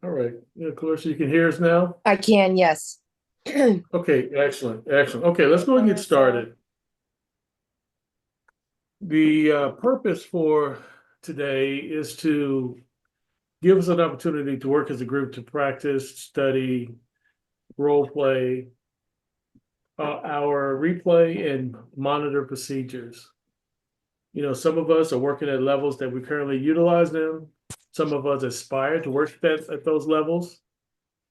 All right, yeah, Clarissa, you can hear us now? I can, yes. Okay, excellent, excellent. Okay, let's go and get started. The purpose for today is to give us an opportunity to work as a group to practice, study, role play, our replay and monitor procedures. You know, some of us are working at levels that we currently utilize them. Some of us aspire to work at those levels.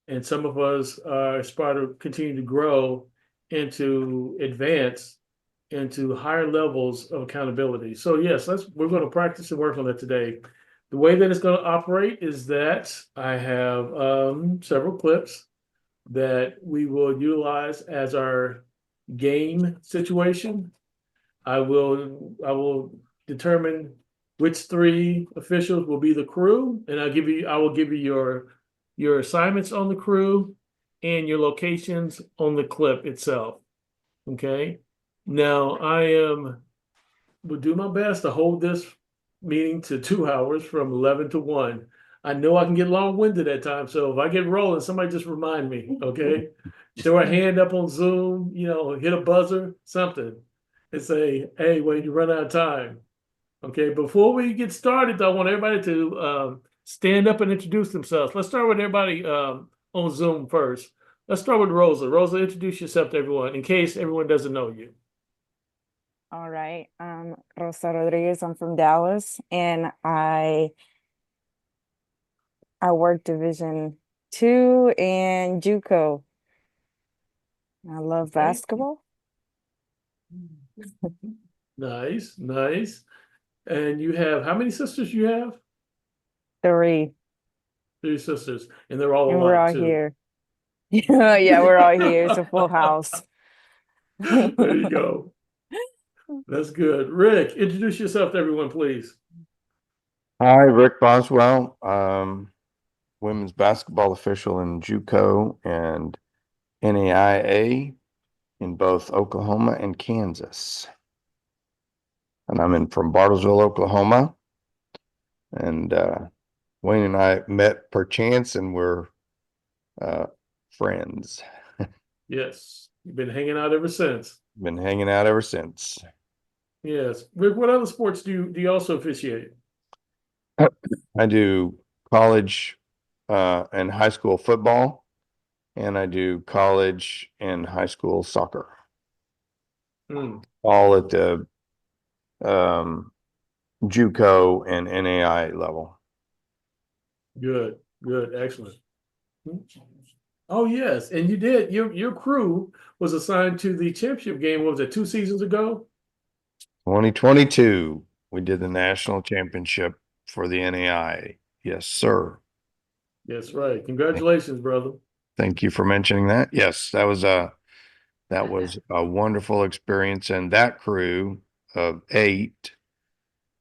And some of us aspire to continue to grow and to advance into higher levels of accountability. So yes, we're going to practice and work on that today. The way that it's going to operate is that I have several clips that we will utilize as our game situation. I will determine which three officials will be the crew, and I will give you your assignments on the crew and your locations on the clip itself. Okay. Now will do my best to hold this meeting to 2 hours from 11 to 1. I know I can get long-winded at times, so if I get rolling, somebody just remind me, okay? Throw a hand up on Zoom, hit a buzzer, something, and say, hey, Wade, you run out of time. Okay, before we get started, I want everybody to stand up and introduce themselves. Let's start with everybody on Zoom first. Let's start with Rosa. Rosa, introduce yourself to everyone in case everyone doesn't know you. All right, I'm Rosa Rodriguez. I'm from Dallas, and I work Division II and JUCO. I love basketball. Nice, nice. And you have, how many sisters you have? Three. Three sisters, and they're all And alive we're all too. here. Yeah, we're all here. It's a full house. There you go. That's good. Rick, introduce yourself to everyone, please. Hi, Rick Boswell, women's basketball official in JUCO and NAIA in both Oklahoma and Kansas. And I'm from Bartlesville, Oklahoma. And Wayne and I met per chance and we're friends. Yes, you've been hanging out ever since. Been hanging out ever since. Yes. Rick, what other sports do you also officiate? I do college and high school football, and I do college and high school soccer. All at the JUCO and NAI level. Good, good, excellent. Oh yes, and you did. Your crew was assigned to the championship game. What was it, 2 seasons ago? 2022, we did the national championship for the NAI. Yes, sir. Yes, right. Congratulations, brother. Thank you for mentioning that. Yes, that was a wonderful experience, and that crew of 8,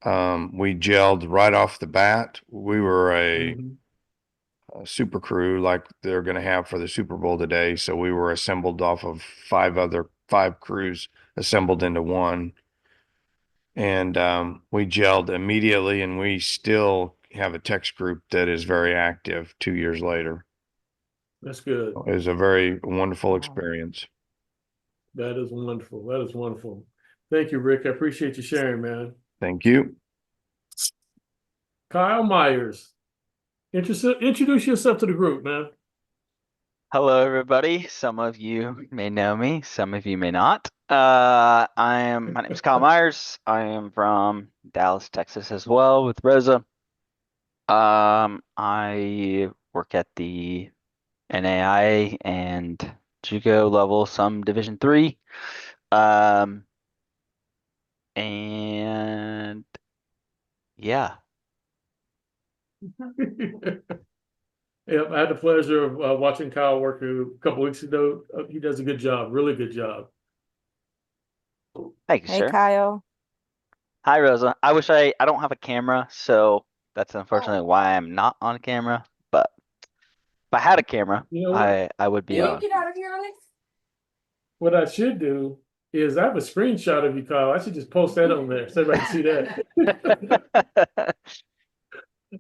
we gelled right off the bat. We were a super crew like they're going to have for the Super Bowl today. So we were assembled off of 5 crews assembled into one. And we gelled immediately, and we still have a text group that is very active 2 years later. That's good. It was a very wonderful experience. That is wonderful. That is wonderful. Thank you, Rick. I appreciate you sharing, man. Thank you. Kyle Myers, introduce yourself to the group, man. Hello, everybody. Some of you may know me, some of you may not. My name is Kyle Myers. I am from Dallas, Texas as well with Rosa. I work at the NAIA and JUCO level, some Division III. And yeah. Yep, I had the pleasure of watching Kyle work a couple weeks ago. He does a good job, really good job. Thank you, Hey, sir. Kyle. Hi, Rosa. I wish I don't have a camera, so that's unfortunately why I'm not on camera. But if I had a camera, You know what? I would be on. Get out of here, Alex. What I should do is I have a screenshot of you, Kyle. I should just post that on there so everybody can see that.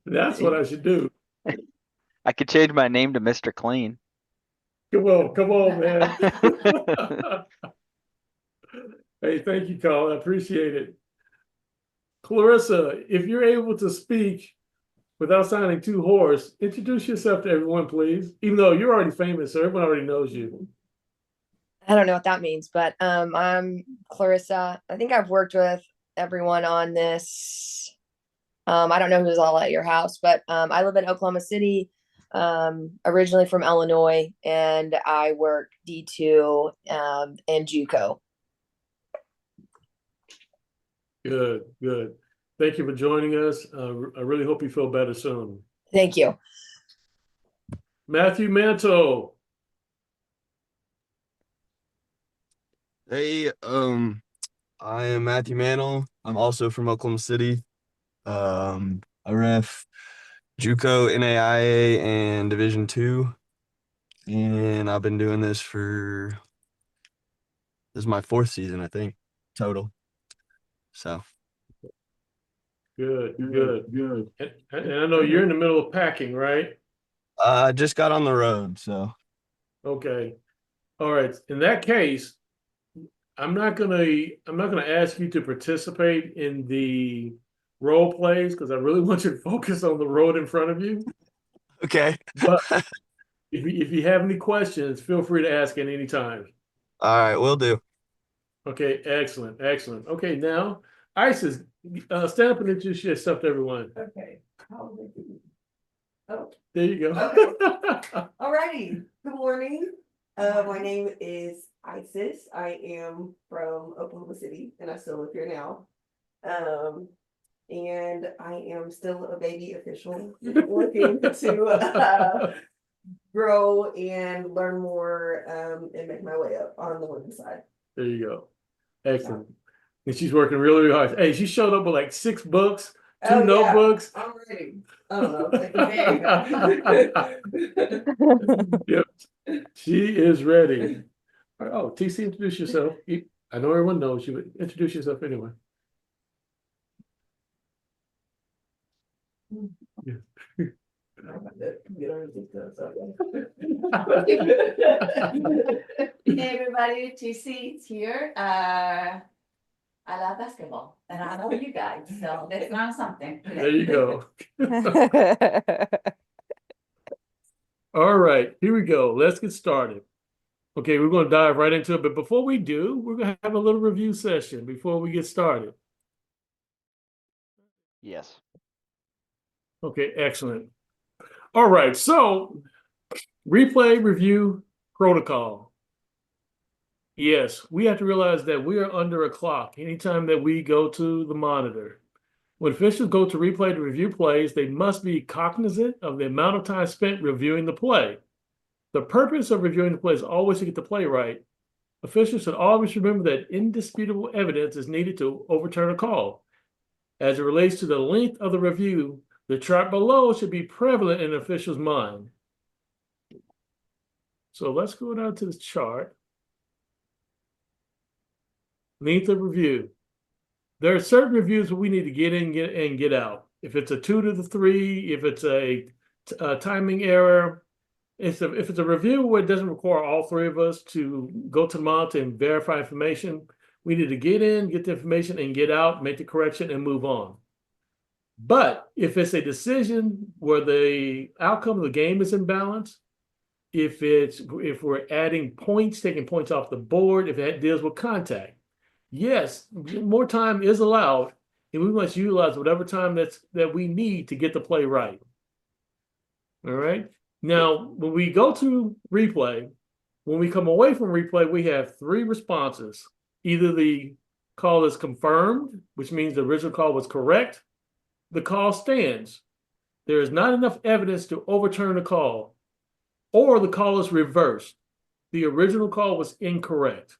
That's what I should do. I could change my name to Mr. Clean. Come on, man. Hey, thank you, Colin. I appreciate it. Clarissa, if you're able to speak without sounding too hoarse, introduce yourself to everyone, please. Even though you're already famous, so everyone already knows you. I don't know what that means, but I'm Clarissa. I think I've worked with everyone on this. I don't know who's all at your house, but I live in Oklahoma City, originally from Illinois, and I work D2 and JUCO. Good, good. Thank you for joining us. I really hope you feel better soon. Thank you. Matthew Manto. Hey, I am Matthew Mantle. I'm also from Oklahoma City. I ref JUCO, NAIA, and Division II. And I've been doing this this is my 4th season, I think, total. So. Good. And I know you're in the middle of packing, right? I just got on the road, so. Okay. All right. In that case, I'm not gonna ask you to participate in the role plays because I really want you to focus on the road in front of you. Okay. But if you have any questions, feel free to ask at any time. All right, will do. Okay, excellent. Okay, now Isis, stand up and introduce yourself to everyone. Okay. Oh, There you go. alrighty. Good morning. My name is Isis. I am from Oklahoma City and I still live here now. And I am still a baby official looking to grow and learn more and make my way up on the women's side. There you go. Excellent. And she's working really, really hard. Hey, she showed up with like 6 books, 2 Oh, yeah. notebooks. I'm ready. I don't know. Yep. She is ready. Oh, TC, introduce yourself. I know everyone knows you, but introduce yourself anyway. Yeah. Hey everybody, TC is here. I love basketball and I love you guys, so that's not something. There you go. All right, here we go. Let's get started. Okay, we're going to dive right into it. But before we do, we're going to have a little review session before we get started. Yes. Okay, excellent. All right, so replay review protocol. Yes, we have to realize that we are under a clock anytime that we go to the monitor. When officials go to replay to review plays, they must be cognizant of the amount of time spent reviewing the play. The purpose of reviewing the play is always to get the play right. Officials should always remember that indisputable evidence is needed to overturn a call. As it relates to the length of the review, the chart below should be prevalent in an official's mind. So let's go down to the chart. Length of review. There are certain reviews that we need to get in and get out. If it's a 2 to the 3, if it's a timing error, if it's a review where it doesn't require all 3 of us to go to the monitor and verify information, we need to get in, get the information, and get out, make the correction, and move on. But if it's a decision where the outcome of the game is imbalanced, if we're adding points, taking points off the board, if that deals with contact, yes, more time is allowed, and we must utilize whatever time that we need to get the play right. All right. Now, when we go to replay, when we come away from replay, we have 3 responses. Either the call is confirmed, which means the original call was correct. The call stands. There is not enough evidence to overturn the call, or the call is reversed. The original call was incorrect.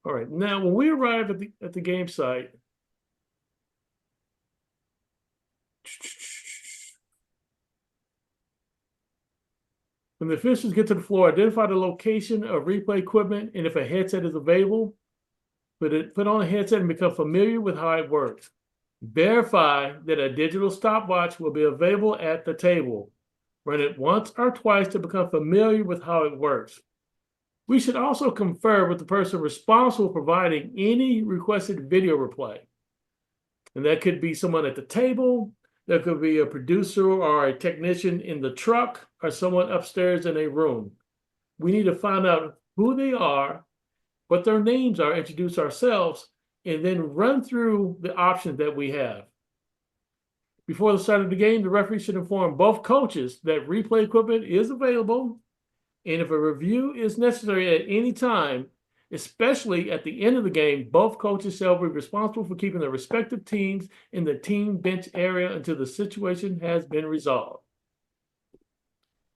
All right, now when we arrive at the game site, when the officials get to the floor, identify the location of replay equipment, and if a headset is available, put on a headset and become familiar with how it works. Verify that a digital stopwatch will be available at the table. Run it once or twice to become familiar with how it works. We should also confer with the person responsible for providing any requested video replay. And that could be someone at the table, that could be a producer or a technician in the truck, or someone upstairs in a room. We need to find out who they are, what their names are, introduce ourselves, and then run through the options that we have. Before the start of the game, the referee should inform both coaches that replay equipment is available, and if a review is necessary at any time, especially at the end of the game, both coaches shall be responsible for keeping their respective teams in the team bench area until the situation has been resolved.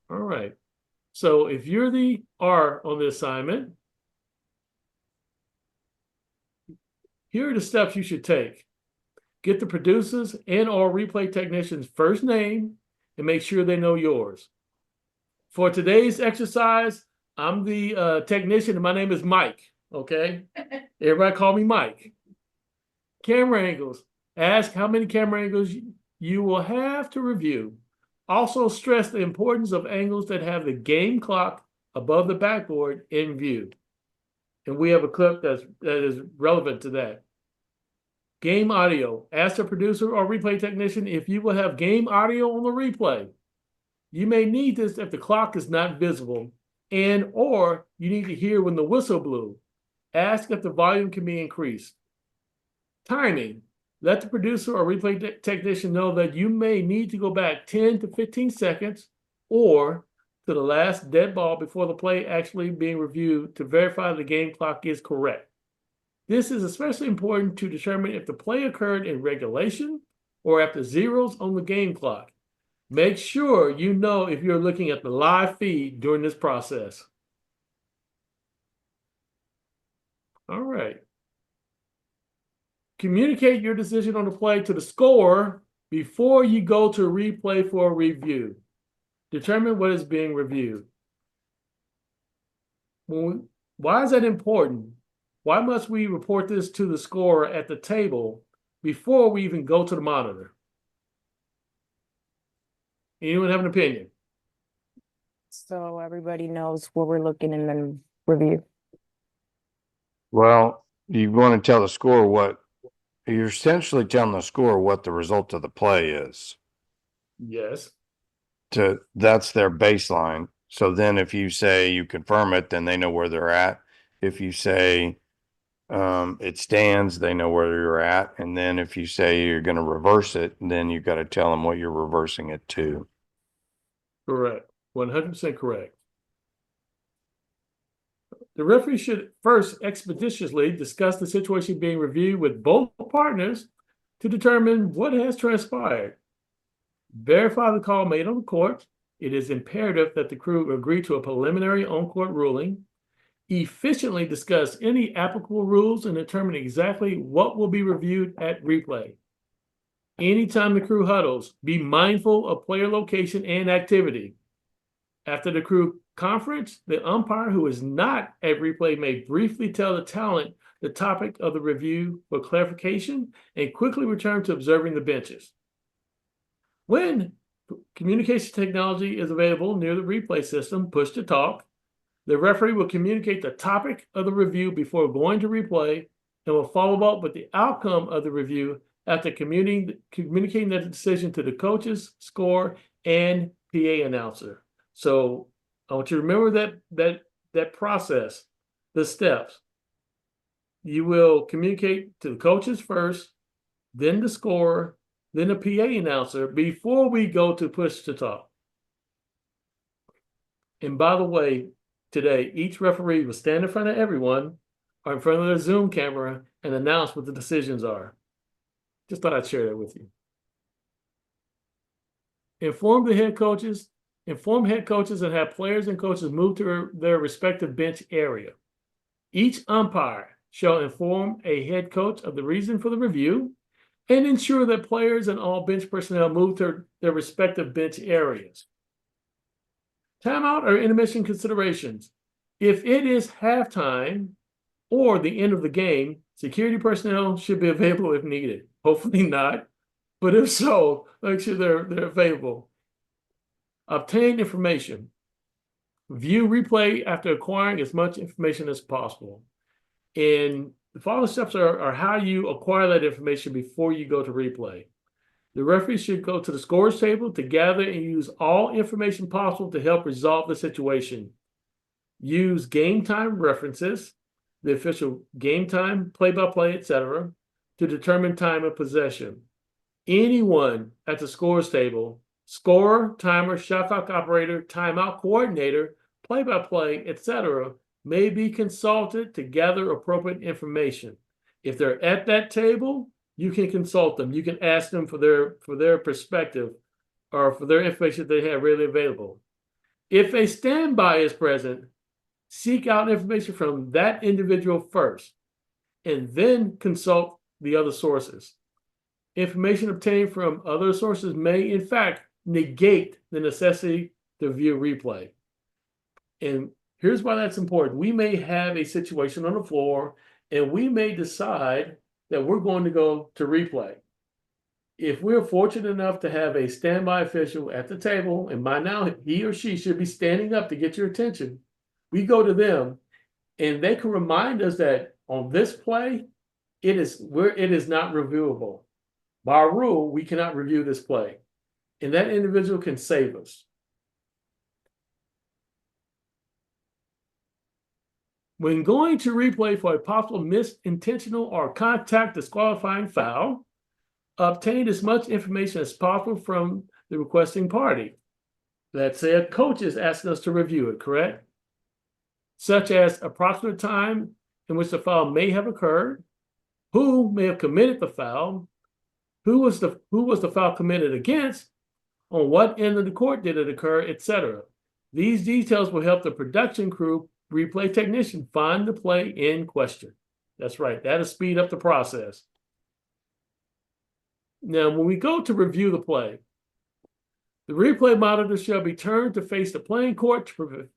All right. So if you're the R on the assignment, here are the steps you should take. Get the producers and or replay technicians' first name and make sure they know yours. For today's exercise, I'm the technician and my name is Mike, okay? Everybody call me Mike. Camera angles. Ask how many camera angles you will have to review. Also stress the importance of angles that have the game clock above the backboard in view. And we have a clip that is relevant to that. Game audio. Ask the producer or replay technician if you will have game audio on the replay. You may need this if the clock is not visible and or you need to hear when the whistle blew. Ask if the volume can be increased. Timing. Let the producer or replay technician know that you may need to go back 10 to 15 seconds or to the last dead ball before the play actually being reviewed to verify the game clock is correct. This is especially important to determine if the play occurred in regulation or after zeros on the game clock. Make sure you know if you're looking at the live feed during this process. All right. Communicate your decision on the play to the scorer before you go to replay for a review. Determine what is being reviewed. Why is that important? Why must we report this to the scorer at the table before we even go to the monitor? Anyone have an opinion? So everybody knows what we're looking and then review. Well, you want to tell the scorer what you're essentially telling the scorer what the result of the play is. Yes. That's their baseline. So then if you say you confirm it, then they know where they're at. If you say it stands, they know where you're at. And then if you say you're going to reverse it, then you've got to tell them what you're reversing it to. Correct. 100% correct. The referee should first expeditiously discuss the situation being reviewed with both partners to determine what has transpired. Verify the call made on the court. It is imperative that the crew agree to a preliminary on-court ruling. Efficiently discuss any applicable rules and determine exactly what will be reviewed at replay. Anytime the crew huddles, be mindful of player location and activity. After the crew conference, the umpire who is not at replay may briefly tell the talent the topic of the review for clarification and quickly return to observing the benches. When communication technology is available near the replay system, push to talk, the referee will communicate the topic of the review before going to replay and will follow up with the outcome of the review after communicating that decision to the coaches, score, and PA announcer. So I want you to remember that process, the steps. You will communicate to the coaches first, then the scorer, then the PA announcer before we go to push to talk. And by the way, today, each referee will stand in front of everyone or in front of their Zoom camera and announce what the decisions are. Just thought I'd share that with you. Inform head coaches and have players and coaches move to their respective bench area. Each umpire shall inform a head coach of the reason for the review and ensure that players and all bench personnel move to their respective bench areas. Timeout or intermission considerations. If it is halftime or the end of the game, security personnel should be available if needed. Hopefully not. But if so, make sure they're available. Obtain information. View replay after acquiring as much information as possible. And the following steps are how you acquire that information before you go to replay. The referee should go to the scores table to gather and use all information possible to help resolve the situation. Use game time references, the official game time, play-by-play, etc., to determine time of possession. Anyone at the scores table, scorer, timer, shot clock operator, timeout coordinator, play-by-play, etc., may be consulted to gather appropriate information. If they're at that table, you can consult them. You can ask them for their perspective or for their information they have readily available. If a standby is present, seek out information from that individual first, and then consult the other sources. Information obtained from other sources may, in fact, negate the necessity to view replay. And here's why that's important. We may have a situation on the floor, and we may decide that we're going to go to replay. If we're fortunate enough to have a standby official at the table, and by now he or she should be standing up to get your attention, we go to them, and they can remind us that on this play, it is not reviewable. By rule, we cannot review this play, and that individual can save us. When going to replay for a possible missed intentional or contact disqualifying foul, obtain as much information as possible from the requesting party. Let's say a coach is asking us to review it, correct? Such as approximate time in which the foul may have occurred, who may have committed the foul, who was the foul committed against, on what end of the court did it occur, etc. These details will help the production crew replay technician find the play in question. That's right. That'll speed up the process. Now, when we go to review the play, the replay monitor shall be turned to face the playing court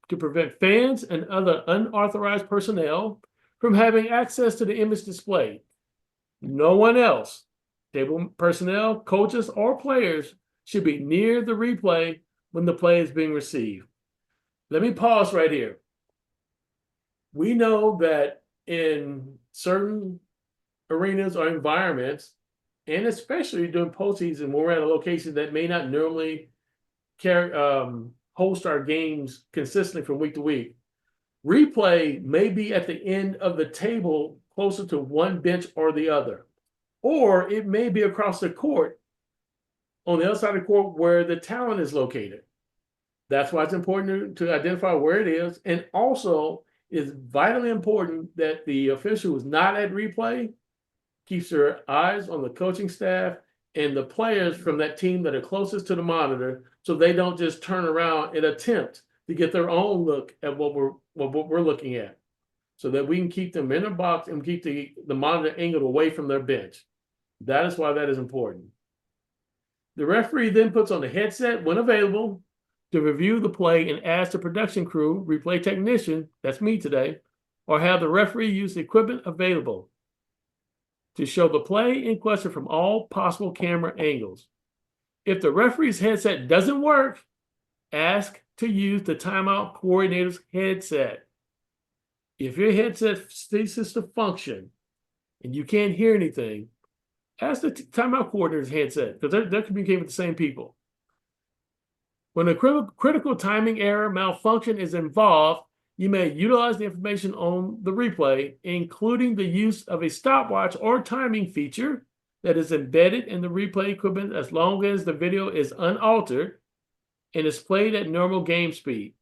to prevent fans and other unauthorized personnel from having access to the image displayed. No one else, table personnel, coaches, or players should be near the replay when the play is being received. Let me pause right here. We know that in certain arenas or environments, and especially during postseason, when we're at a location that may not normally host our games consistently from week to week, replay may be at the end of the table closer to one bench or the other. Or it may be across the court on the other side of the court where the talent is located. That's why it's important to identify where it is. And also, it's vitally important that the official who's not at replay keeps their eyes on the coaching staff and the players from that team that are closest to the monitor, so they don't just turn around and attempt to get their own look at what we're looking at, so that we can keep them in a box and keep the monitor angled away from their bench. That is why that is important. The referee then puts on the headset when available to review the play and ask the production crew, replay technician, that's me today, or have the referee use the equipment available to show the play in question from all possible camera angles. If the referee's headset doesn't work, ask to use the timeout coordinator's headset. If your headset ceases to function and you can't hear anything, ask the timeout coordinator's headset, because they're communicating with the same people. When a critical timing error malfunction is involved, you may utilize the information on the replay, including the use of a stopwatch or timing feature that is embedded in the replay equipment as long as the video is unaltered and is played at normal game speed.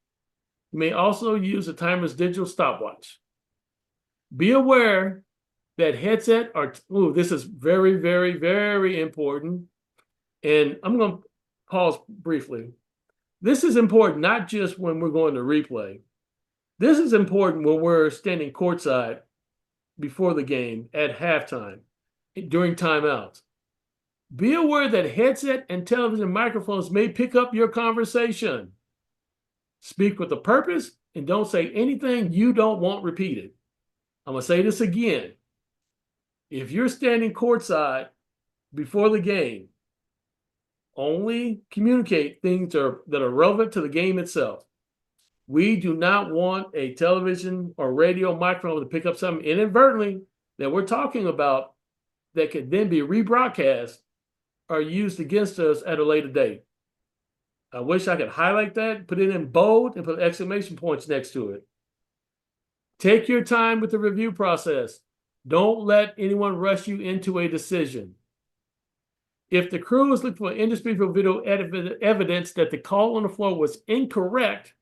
You may also use the timer's digital stopwatch. Be aware that headset are, this is very, very, very important. And I'm going to pause briefly. This is important not just when we're going to replay. This is important when we're standing courtside before the game at halftime, during timeouts. Be aware that headset and television microphones may pick up your conversation. Speak with a purpose and don't say anything you don't want repeated. I'm going to say this again. If you're standing courtside before the game. Only communicate things that are relevant to the game itself. We do not want a television or radio microphone to pick up something inadvertently that we're talking about that could then be rebroadcast or used against us at a later date. I wish I could highlight that, put it in bold, and put exclamation points next to it. Take your time with the review process. Don't let anyone rush you into a decision. If the crew is looking for indisputable video evidence that the call on the floor was incorrect,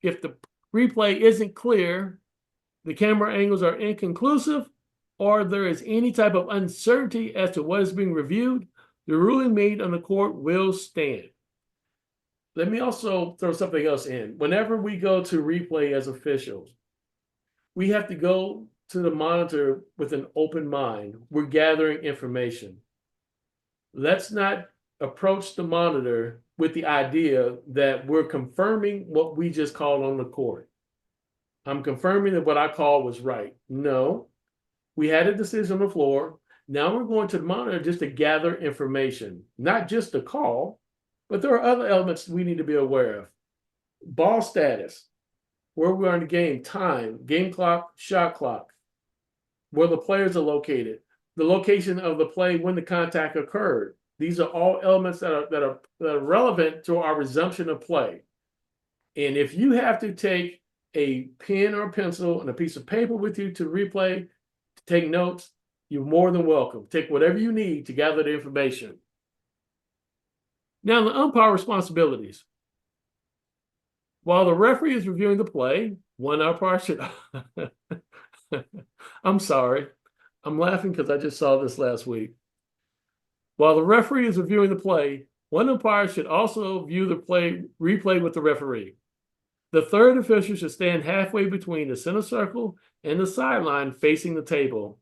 if the replay isn't clear, the camera angles are inconclusive, or there is any type of uncertainty as to what is being reviewed, the ruling made on the court will stand. Let me also throw something else in. Whenever we go to replay as officials, we have to go to the monitor with an open mind. We're gathering information. Let's not approach the monitor with the idea that we're confirming what we just called on the court. I'm confirming that what I called was right. No, we had a decision on the floor. Now we're going to the monitor just to gather information, not just the call, but there are other elements we need to be aware of. Ball status, where we are in the game, time, game clock, shot clock, where the players are located, the location of the play when the contact occurred. These are all elements that are relevant to our resumption of play. And if you have to take a pen or pencil and a piece of paper with you to replay, to take notes, you're more than welcome. Take whatever you need to gather the information. Now, the umpire responsibilities. While the referee is reviewing the play, one umpire should... I'm sorry. I'm laughing because I just saw this last week. While the referee is reviewing the play, one umpire should also view the replay with the referee. The third official should stand halfway between the center circle and the sideline facing the table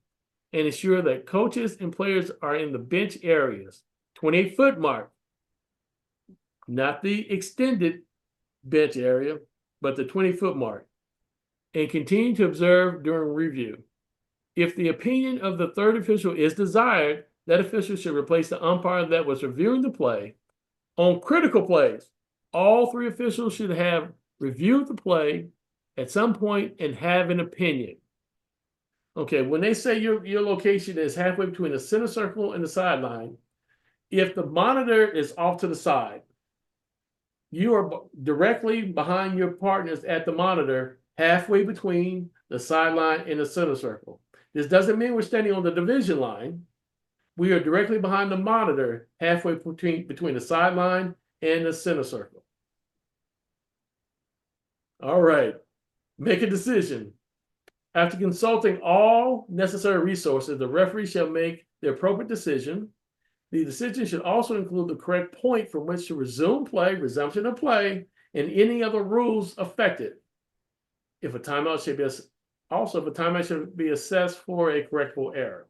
and ensure that coaches and players are in the bench areas, 28-foot mark, not the extended bench area, but the 20-foot mark, and continue to observe during review. If the opinion of the third official is desired, that official should replace the umpire that was reviewing the play. On critical plays, all three officials should have reviewed the play at some point and have an opinion. Okay, when they say your location is halfway between the center circle and the sideline, if the monitor is off to the side, you are directly behind your partners at the monitor, halfway between the sideline and the center circle. This doesn't mean we're standing on the division line. We are directly behind the monitor, halfway between the sideline and the center circle. All right, make a decision. After consulting all necessary resources, the referee shall make the appropriate decision. The decision should also include the correct point from which to resume play, resumption of play, and any other rules affected. If a timeout should be assessed for a correctable error.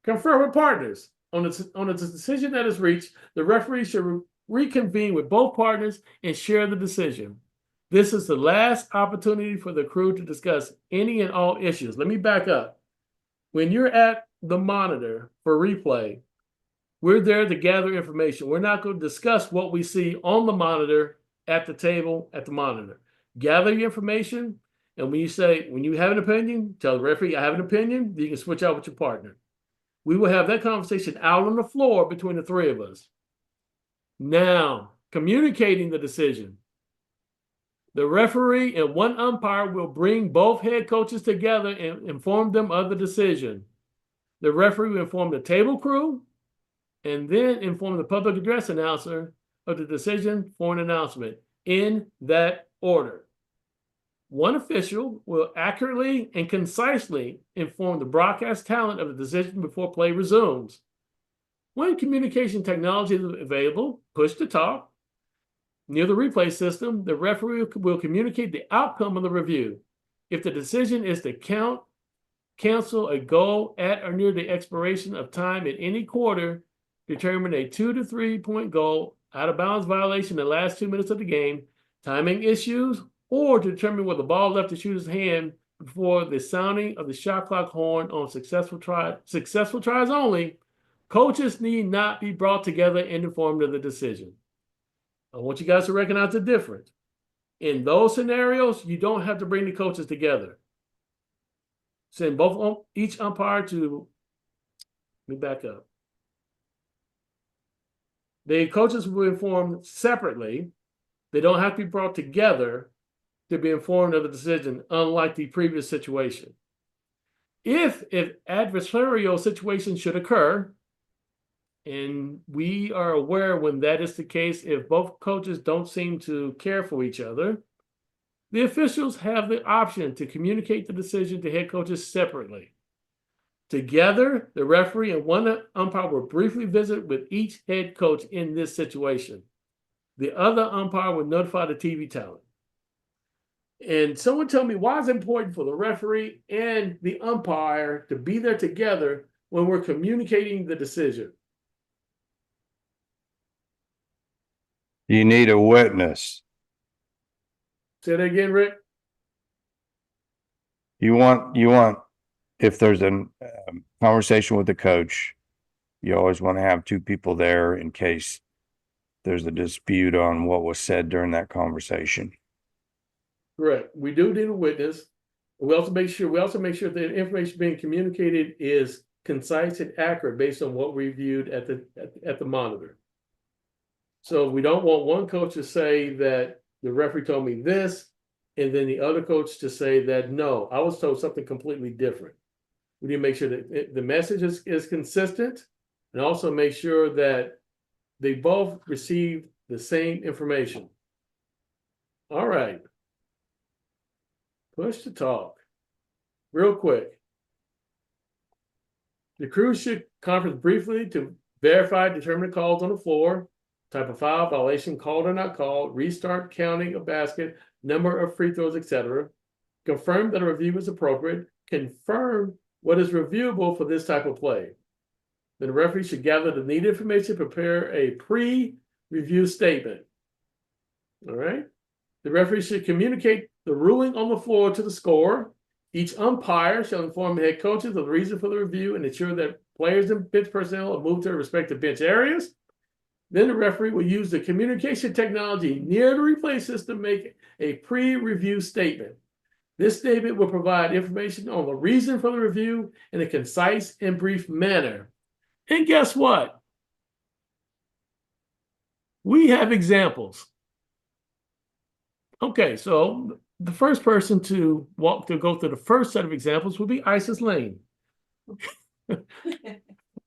Confer with partners. On the decision that is reached, the referee should reconvene with both partners and share the decision. This is the last opportunity for the crew to discuss any and all issues. Let me back up. When you're at the monitor for replay, we're there to gather information. We're not going to discuss what we see on the monitor at the table at the monitor. Gather your information, and when you have an opinion, tell the referee, I have an opinion, you can switch out with your partner. We will have that conversation out on the floor between the three of us. Now, communicating the decision. The referee and one umpire will bring both head coaches together and inform them of the decision. The referee will inform the table crew and then inform the public address announcer of the decision for an announcement in that order. One official will accurately and concisely inform the broadcast talent of the decision before play resumes. When communication technology is available, push to talk. Near the replay system, the referee will communicate the outcome of the review. If the decision is to cancel a goal at or near the expiration of time in any quarter, determine a 2 to 3 point goal, out of bounds violation in the last 2 minutes of the game, timing issues, or to determine whether the ball left the shooter's hand before the sounding of the shot clock horn on successful tries only, Coaches need not be brought together and informed of the decision. I want you guys to recognize the difference. In those scenarios, you don't have to bring the coaches together. Send each umpire to, let me back up. The coaches will be informed separately. They don't have to be brought together to be informed of the decision, unlike the previous situation. If adversarial situation should occur, and we are aware when that is the case, if both coaches don't seem to care for each other, the officials have the option to communicate the decision to head coaches separately. Together, the referee and one umpire will briefly visit with each head coach in this situation. The other umpire will notify the TV talent. And someone tell me, why is it important for the referee and the umpire to be there together when we're communicating the decision? You need a witness. Say that again, Rick. You want, if there's a conversation with the coach, you always want to have two people there in case there's a dispute on what was said during that conversation. Correct. We do need a witness. We also make sure the information being communicated is concise and accurate based on what we viewed at the monitor. So we don't want one coach to say that the referee told me this, and then the other coach to say that, no, I was told something completely different. We need to make sure that the message is consistent, and also make sure that they both receive the same information. All right. Push to talk. Real quick. The crew should conference briefly to verify, determine calls on the floor, type of foul, violation called or not called, restart counting of basket, number of free throws, etc. Confirm that a review is appropriate. Confirm what is reviewable for this type of play. Then the referee should gather the needed information, prepare a pre-review statement. All right. The referee should communicate the ruling on the floor to the scorer. Each umpire shall inform the head coaches of the reason for the review and ensure that players and bench personnel are moved to their respective bench areas. Then the referee will use the communication technology near the replay system to make a pre-review statement. This statement will provide information on the reason for the review in a concise and brief manner. And guess what? We have examples. Okay, so the first person to go through the first set of examples will be Isis Lane.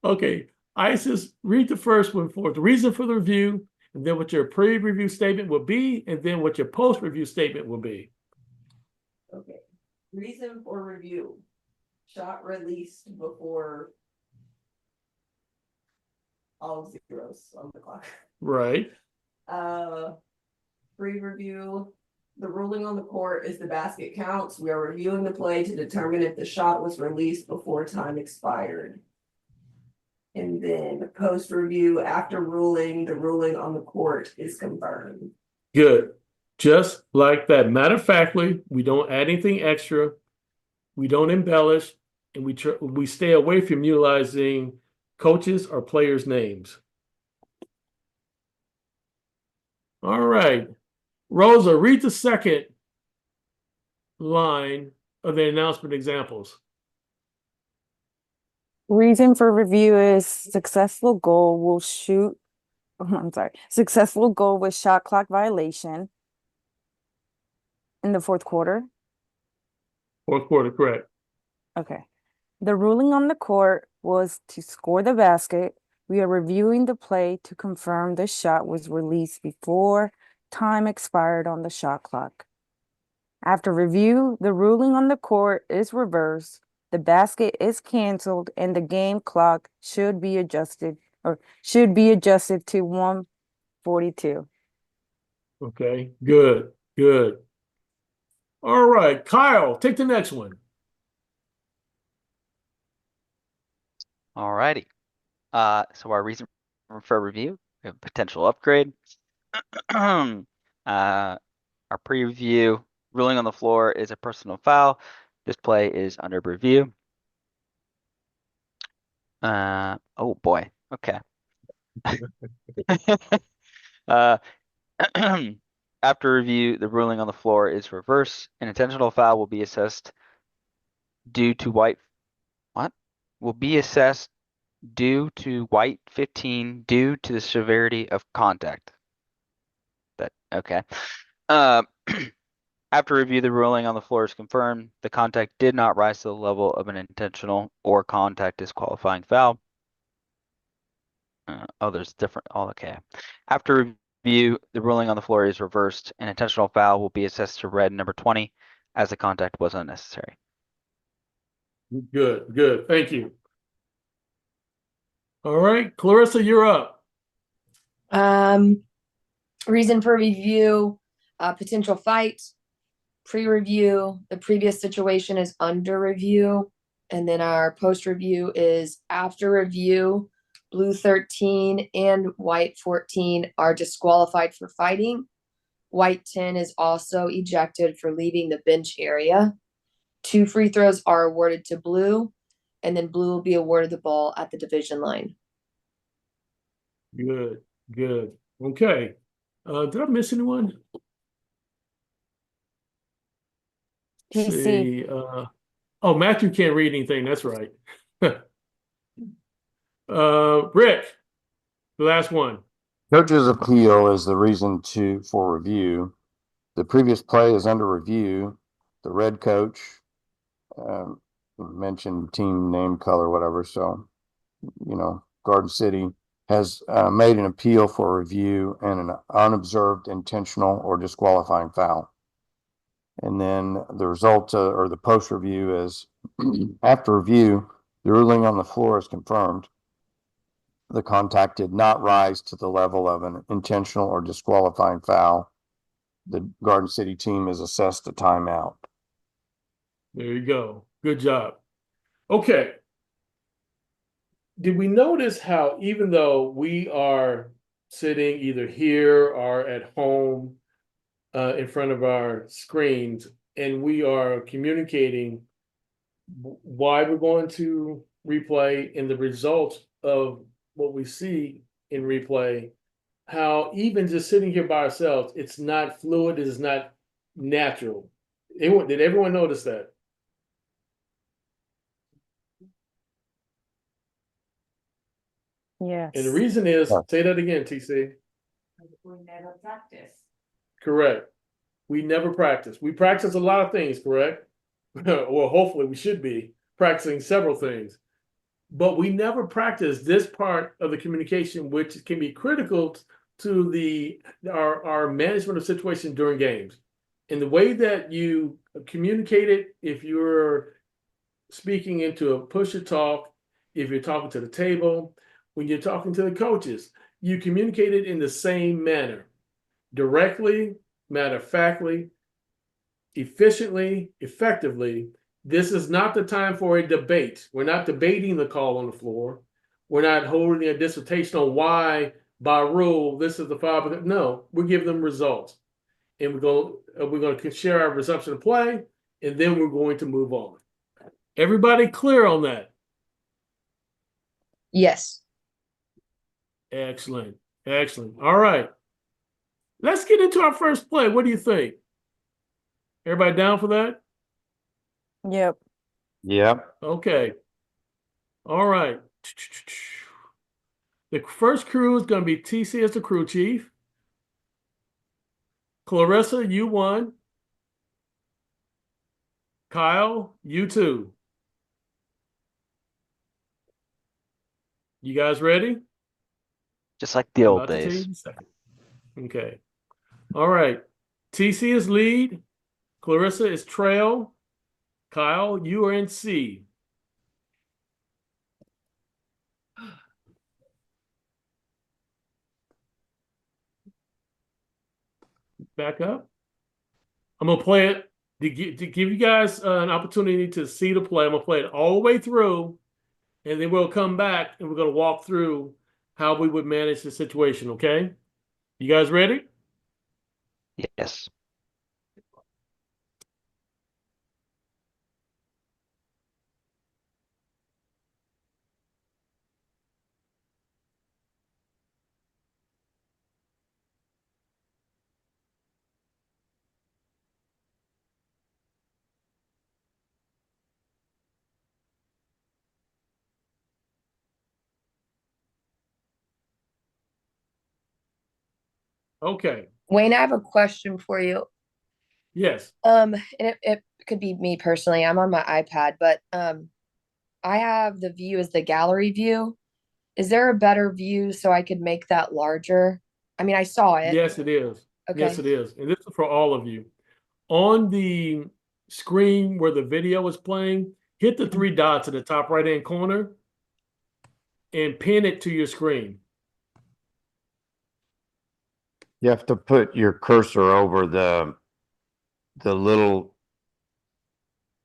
Okay, Isis, read the first one for the reason for the review, and then what your pre-review statement will be, and then what your post-review statement will be. Okay, reason for review. Shot released before all zeros on the clock. Right. Pre-review. The ruling on the court is the basket counts. We are reviewing the play to determine if the shot was released before time expired. And then post-review, after ruling, the ruling on the court is confirmed. Good. Just like that. Matter of factly, we don't add anything extra. We don't embellish, and we stay away from utilizing coaches or players' names. All right. Rosa, read the second line of the announcement examples. Reason for review is successful goal with shot clock violation in the fourth quarter. Fourth quarter, correct. Okay. The ruling on the court was to score the basket. We are reviewing the play to confirm the shot was released before time expired on the shot clock. After review, the ruling on the court is reversed. The basket is canceled and the game clock should be adjusted to 1:42. Okay, good, good. All right, Kyle, take the next one. Alrighty. So our reason for review, we have potential upgrade. Our pre-review ruling on the floor is a personal foul. This play is under review. Oh boy, okay. Uh, after review, the ruling on the floor is reverse. An intentional foul will be assessed due to white, what? Will be assessed due to white 15 due to the severity of contact. That, okay. After review, the ruling on the floor is confirmed. The contact did not rise to the level of an intentional or contact disqualifying foul. Oh, there's different, oh, okay. After review, the ruling on the floor is reversed. An intentional foul will be assessed to red number 20 as the contact was unnecessary. Good, good. Thank you. All right, Clarissa, you're up. Reason for review, potential fight, pre-review, the previous situation is under review. And then our post-review is after review. Blue 13 and white 14 are disqualified for fighting. White 10 is also ejected for leaving the bench area. 2 free throws are awarded to blue, and then blue will be awarded the ball at the division line. Good, good. Okay. Did I miss anyone? Let's TC. see, oh, Matthew can't read anything. That's right. Rick, the last one. Coach's appeal is the reason for review. The previous play is under review. The red coach, mentioned team name, color, whatever. So, Garden City has made an appeal for review and an unobserved intentional or disqualifying foul. And then the result or the post review is after review, the ruling on the floor is confirmed. The contact did not rise to the level of an intentional or disqualifying foul. The Garden City team is assessed a timeout. There you go. Good job. Okay. Did we notice how even though we are sitting either here or at home in front of our screens and we are communicating why we're going to replay and the results of what we see in replay, how even just sitting here by ourselves, it's not fluid, it is not natural. Did everyone notice that? Yes. And the reason is, Yeah. say that again, TC. We never practice. Correct. We never practice. We practice a lot of things, correct? Well, hopefully we should be practicing several things. But we never practice this part of the communication, which can be critical to our management of situations during games. And the way that you communicate it, if you're speaking into a push or talk, if you're talking to the table, when you're talking to the coaches, you communicate it in the same manner, directly, matter-of-factly, efficiently, effectively. This is not the time for a debate. We're not debating the call on the floor. We're not holding a dissertation on why, by rule, this is the foul. No, we're giving them results. And we're going to share our resumption of play, and then we're going to move on. Everybody clear on that? Yes. Excellent. Excellent. All right. Let's get into our first play. What do you think? Everybody down for that? Yep. Yep. Okay. All right. The first crew is going to be TC as the crew chief. Clarissa, you won. Kyle, you two. You guys ready? Just like the old About to tell you days. in a second. Okay. All right. TC is lead. Clarissa is trail. Kyle, you are in C. Back up. I'm going to play it to give you guys an opportunity to see the play. I'm going to play it all the way through, and then we'll come back and we're going to walk through how we would manage the situation, okay? You guys ready? Yes. Okay, Wayne, I have a question for you. yes, And it could be me personally. I'm on my iPad, but I have the view as the gallery view. Is there a better view so I could make that larger? I mean, I saw it. yes, it is. Yes, Okay. it is. And this is for all of you. On the screen where the video is playing, hit the three dots in the top right-hand corner and pin it to your screen. You have to put your cursor over the little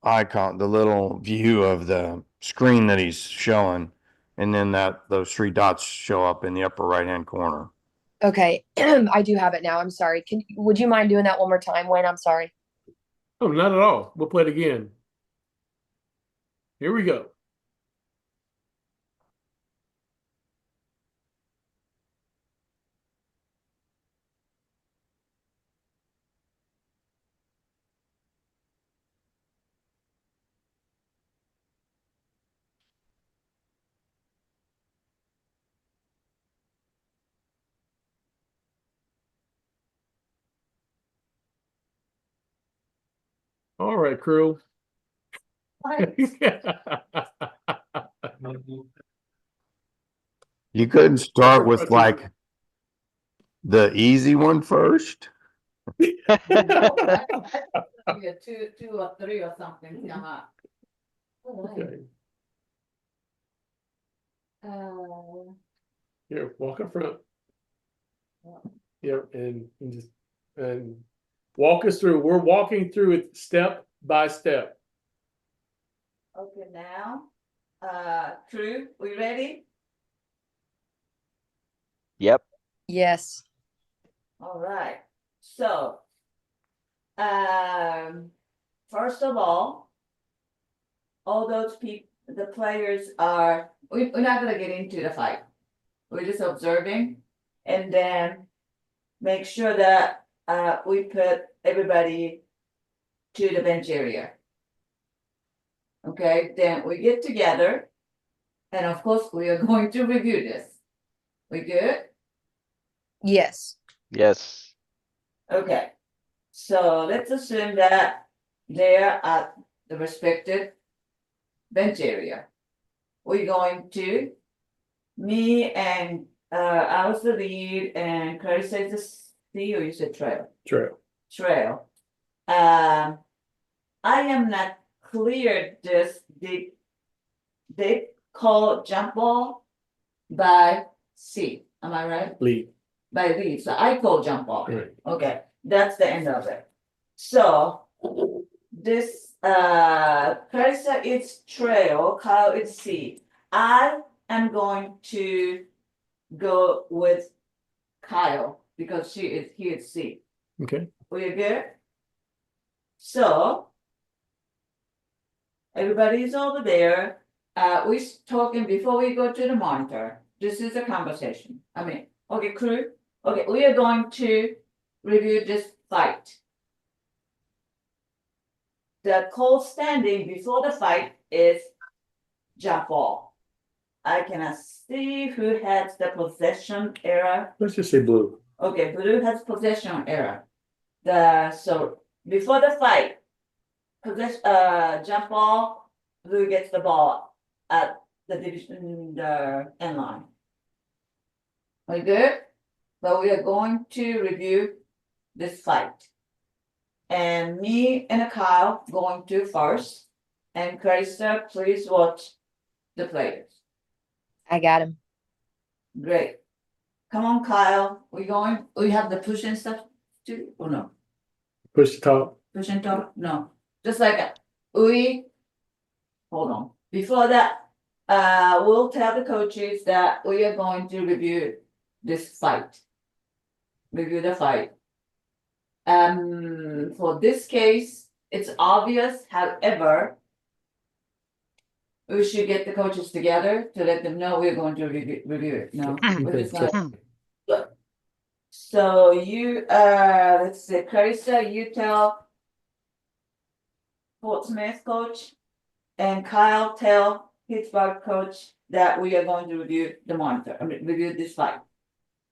icon, the little view of the screen that he's showing, and then those three dots show up in the upper right-hand corner. Okay. I do have it now. I'm sorry. Would you mind doing that one more time, Wayne? I'm sorry. Oh, not at all. We'll play it again. Here we go. All right, crew. You couldn't start with like the easy one first? Yeah, two or three or something, yeah. Okay, Uh, here, walk up front. Yep, and walk us through. We're walking through it step by step. okay, now, crew, we ready? Yep. Yes. All right, so. First of all those people, the players are, we're not gonna get into the fight. We're just observing and then make sure that we put everybody to the bench area. Okay, then we get together and of course we are going to review this. We good? Yes. Yes. Okay, so let's assume that they're at the respective bench area. We're going to, me and I was the lead and Clarissa is the C, or you said trail? Trail. I am not clear this, they call jump ball by C, am I right? Lead. By lead, so I call jump ball. Right. Okay, that's the end of it. So this Clarissa is trail, Kyle is C. I am going to go with Kyle because he is C. Okay. We're good? So everybody's over there. We talking before we go to the monitor. This is a conversation. I mean, okay, crew. Okay, we are going to review this fight. The call standing before the fight is jump ball. I cannot see who has the possession error. Let's just say blue. Okay, blue has possession error. So before the fight, jump ball, blue gets the ball at the division, the end line. We good? But we are going to review this fight. And me and Kyle going to first. And Clarissa, please watch the players. I got him. Great. Come on, Kyle. We have the push and stuff too, or no? Push the top. Push and talk? No. Just like hold on. Before that, we'll tell the coaches that we are going to review this fight. Review the fight. For this case, it's obvious, however, we should get the coaches together to let them know we're going to review it. No, we're just gonna. Look. So you, let's see, Clarissa, you tell Fort Smith coach and Kyle tell Pittsburgh coach that we are going to review the monitor, review this fight.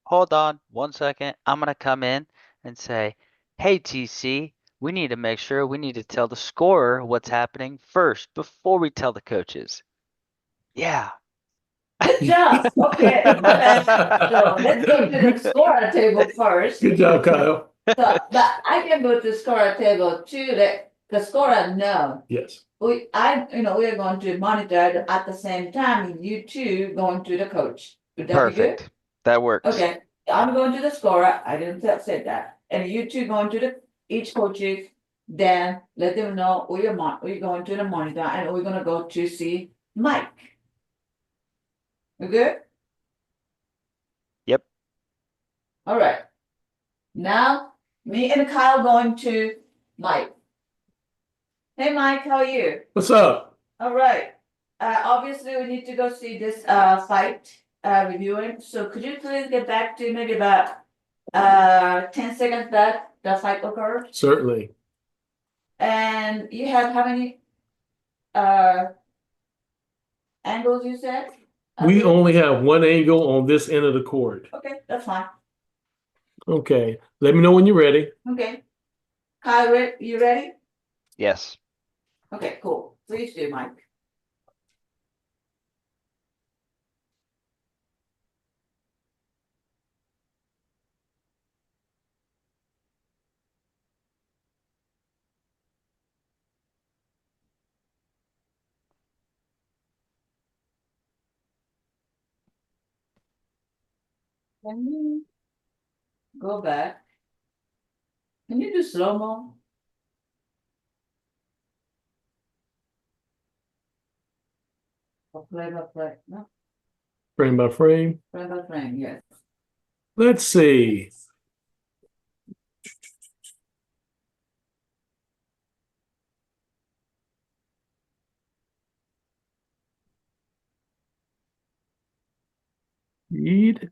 hold on 1 second. I'm gonna come in and say, hey, TC, we need to make sure we need to tell the scorer what's happening first before we tell the coaches. Yeah. Good job. Okay, my bad. So let's go to the score table first. Good job, Kyle. So, but I can go to score table too, the scorer know. Yes. We are going to monitor it at the same time, you two going to the coach. Would that be good? Perfect. That works. Okay, I'm going to the scorer, I didn't say that, and you two going to each coaches. Then let them know we're going to the monitor and we're gonna go to see Mike. We good? Yep. Alright. Now, me and Kyle going to Mike. Hey Mike, how are you? What's up? Alright, obviously we need to go see this fight reviewing, so could you please get back to maybe about 10 seconds that the fight occurred? Certainly. And you have how many angles you said? We only have one angle on this end of the court. Okay, that's fine. Okay. Let me know when you're ready. Okay. Kyle, you ready? Yes. Okay, cool. Please do, Mike. Can you go back? Can you do slow-mo? Or play by play? No, Frame by frame. play by frame, yes. Let's see. Read.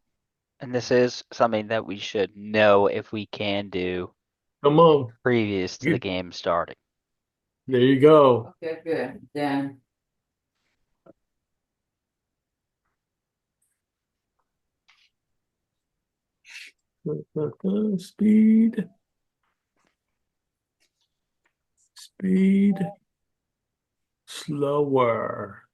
And this is something that we should know if we can do Come on. previous to the Good. game starting. There you go. Okay, good. Then Speed. Speed. Slower.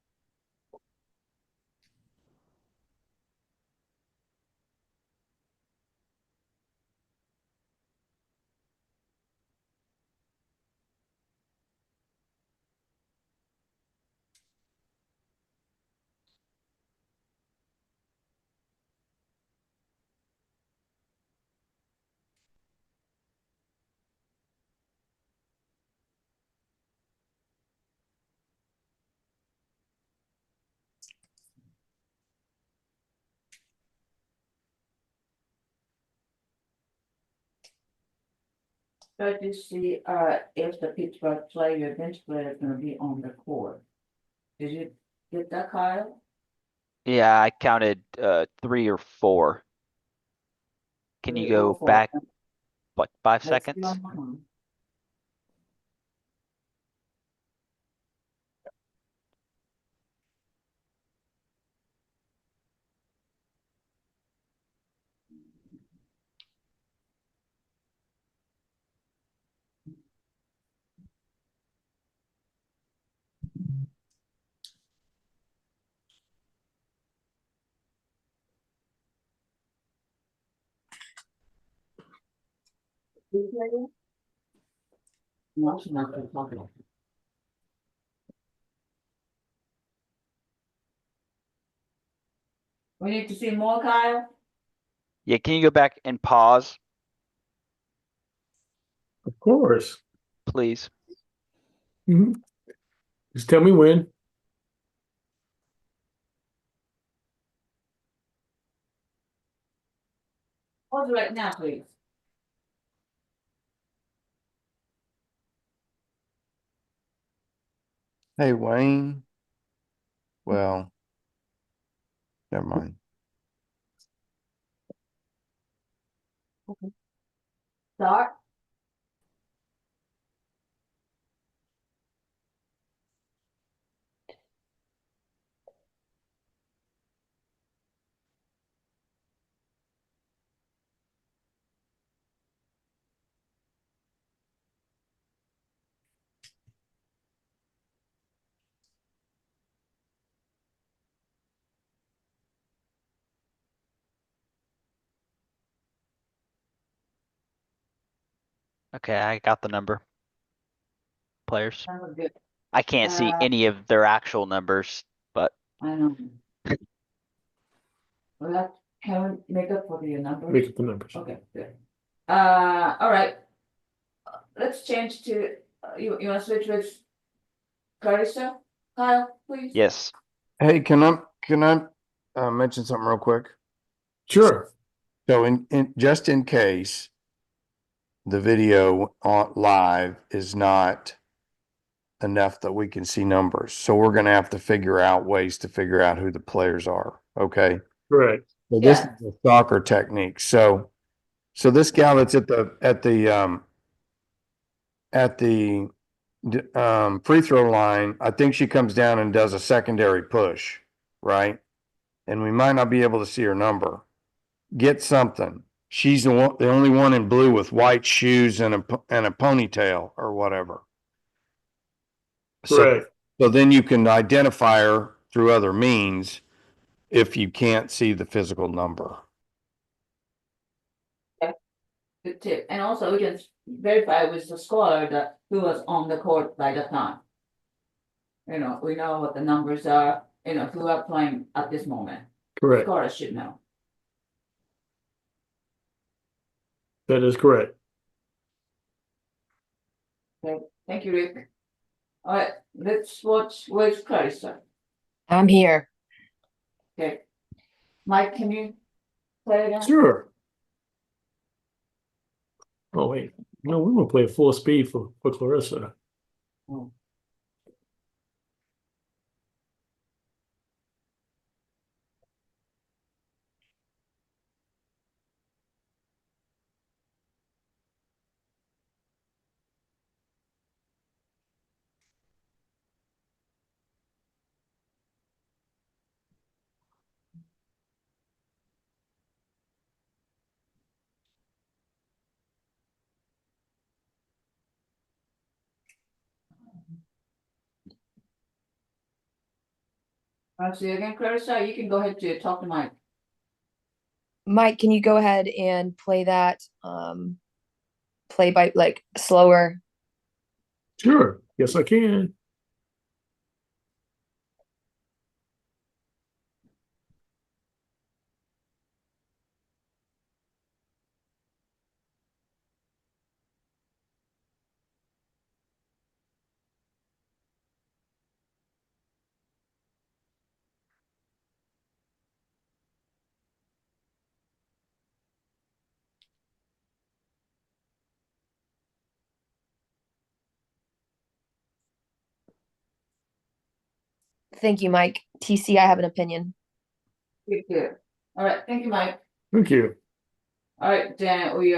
try to see if the Pittsburgh player, bench player is gonna be on the court. Did you get that, Kyle? Yeah, I counted 3 or 4. Can you 3 or go 4? back, what, 5 Let's see seconds? on my phone. No, she's not gonna talk about it. We need to see more, Kyle? Yeah, can you go back and pause, Of course. please? Mhm. Just tell me when. Pause it right now, please. Hey, Wayne. Well, never mind. Start. Okay, I got the number. Players. Sounds good. I can't see Uh, any of their actual numbers, but I know. Well, that can we make up for the numbers? Make up the numbers. Okay, good. All right. Let's change to, you wanna switch with Clarissa? Kyle, please? yes. Hey, can I mention something real quick? Sure. So just in case the video on live is not enough that we can see numbers. So we're gonna have to figure out ways to figure out who the players are, okay? Correct. So this Yeah. is a soccer technique. So this gal that's at the free throw line, I think she comes down and does a secondary push, right? And we might not be able to see her number. Get something. She's the only one in blue with white shoes and a ponytail or whatever. Correct. So then you can identify her through other means if you can't see the physical number. Good tip. And also we can verify with the scorer that who was on the court by that time. You know, we know what the numbers are, you know, who are playing at this moment. Correct. Scorer should know. That is correct. Okay, thank you, Rick. All right, let's watch with Clarissa. I'm here. Okay. Mike, can you play again? Sure. Oh, wait. No, we want to play at full speed for Clarissa. All right, so again, Clarissa, you can go ahead to talk to Mike. Mike, can you go ahead and play that play by like slower? Sure. Yes, I can. Thank you, Mike. TC, I have an opinion. Good, good. All right, thank you, Mike. Thank you. All right, then we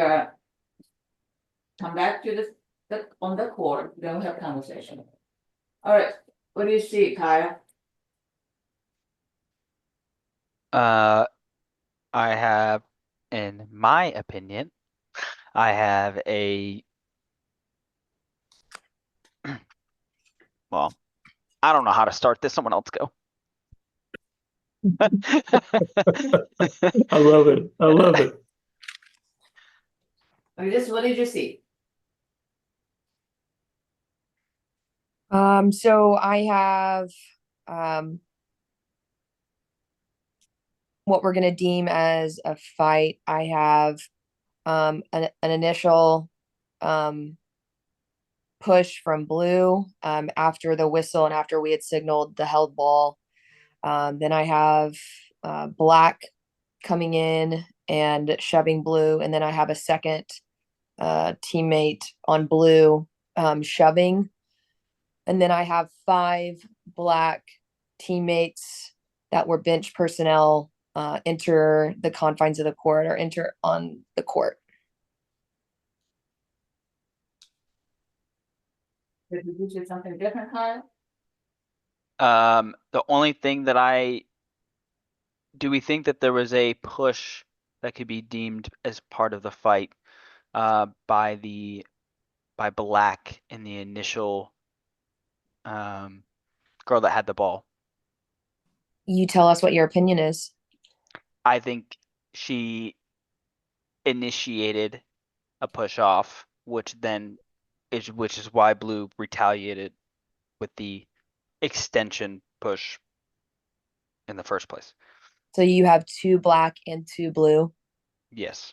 come back to the on the court, then we have conversation. All right, what do you see, Kyle? I have, in my opinion, I have a. Well, I don't know how to start this. Someone else go. I love it. I love it. What did you see? So I have what we're gonna deem as a fight. I have an initial push from blue after the whistle and after we had signaled the held ball. Then I have black coming in and shoving blue, and then I have a second teammate on blue shoving. And then I have 5 black teammates that were bench personnel enter the confines of the court or enter on the court. Did you see something different, Kyle? The only thing that do we think that there was a push that could be deemed as part of the fight by black in the initial girl that had the ball? You tell us what your opinion is. I think she initiated a push off which is why blue retaliated with the extension push in the first place. So you have 2 black and 2 blue. Yes.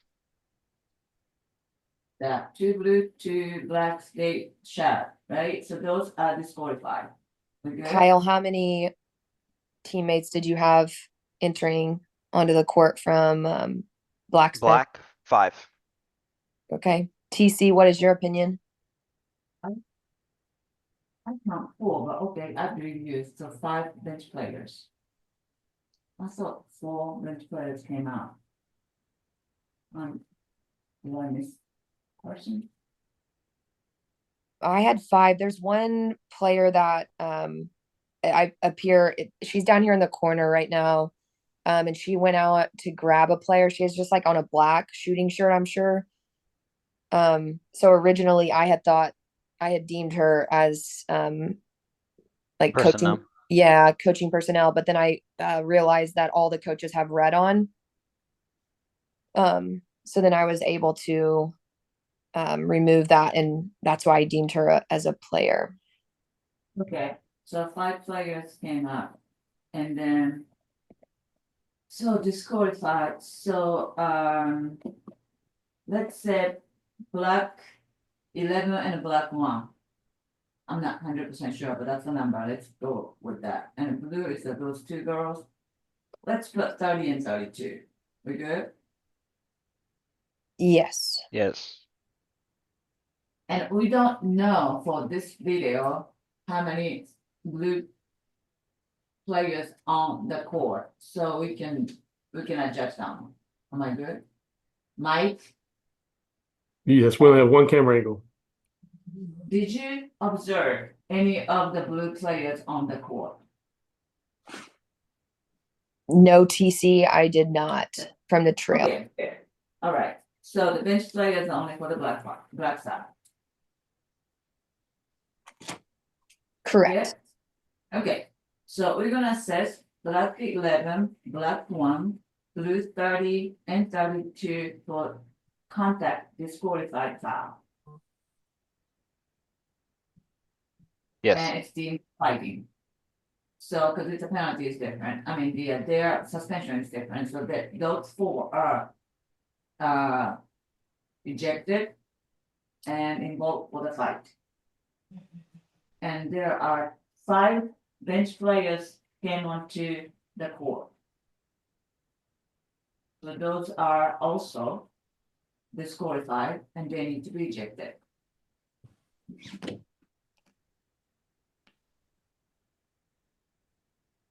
That 2 blue, 2 black state shot, right? So those are disqualified. We good? Kyle, how many teammates did you have entering onto the court from Blacksmith? Black, 5. Okay. TC, what is your opinion? I count 4, but okay, I believe you, so 5 bench players. I thought 4 bench players came out. Did I miss person? I had 5. There's one player that I appear she's down here in the corner right now. And she went out to grab a player. She was just like on a black shooting shirt, I'm sure. So originally I had thought I had deemed her as like Personnel. coaching, yeah, coaching personnel, but then I realized that all the coaches have red on. So then I was able to remove that, and that's why I deemed her as a player. Okay, so 5 players came up, and then. So disqualified, so, let's say black 11 and a black 1. I'm not 100% sure, but that's the number, let's go with that, and blue is that those 2 girls. Let's put 30 and 32, we good? Yes. Yes. And we don't know for this video how many blue players on the court, so we can adjust them. Am I good? Mike, Yes, we only have one camera angle. did you observe any of the blue players on the court? No, TC, I did not from the trail. Okay, fair. All right, so the bench players are only for the black side. Correct. Yeah? Okay, so we're gonna assess black 11, black 1, blue 30 and 32 for contact disqualified foul. Yes. And it's deemed fighting. So, cause it's a penalty is different, I mean, their suspension is different, so that those 4 are ejected and involved for the fight. And there are 5 bench players came onto the court. So those are also disqualified and they need to be ejected.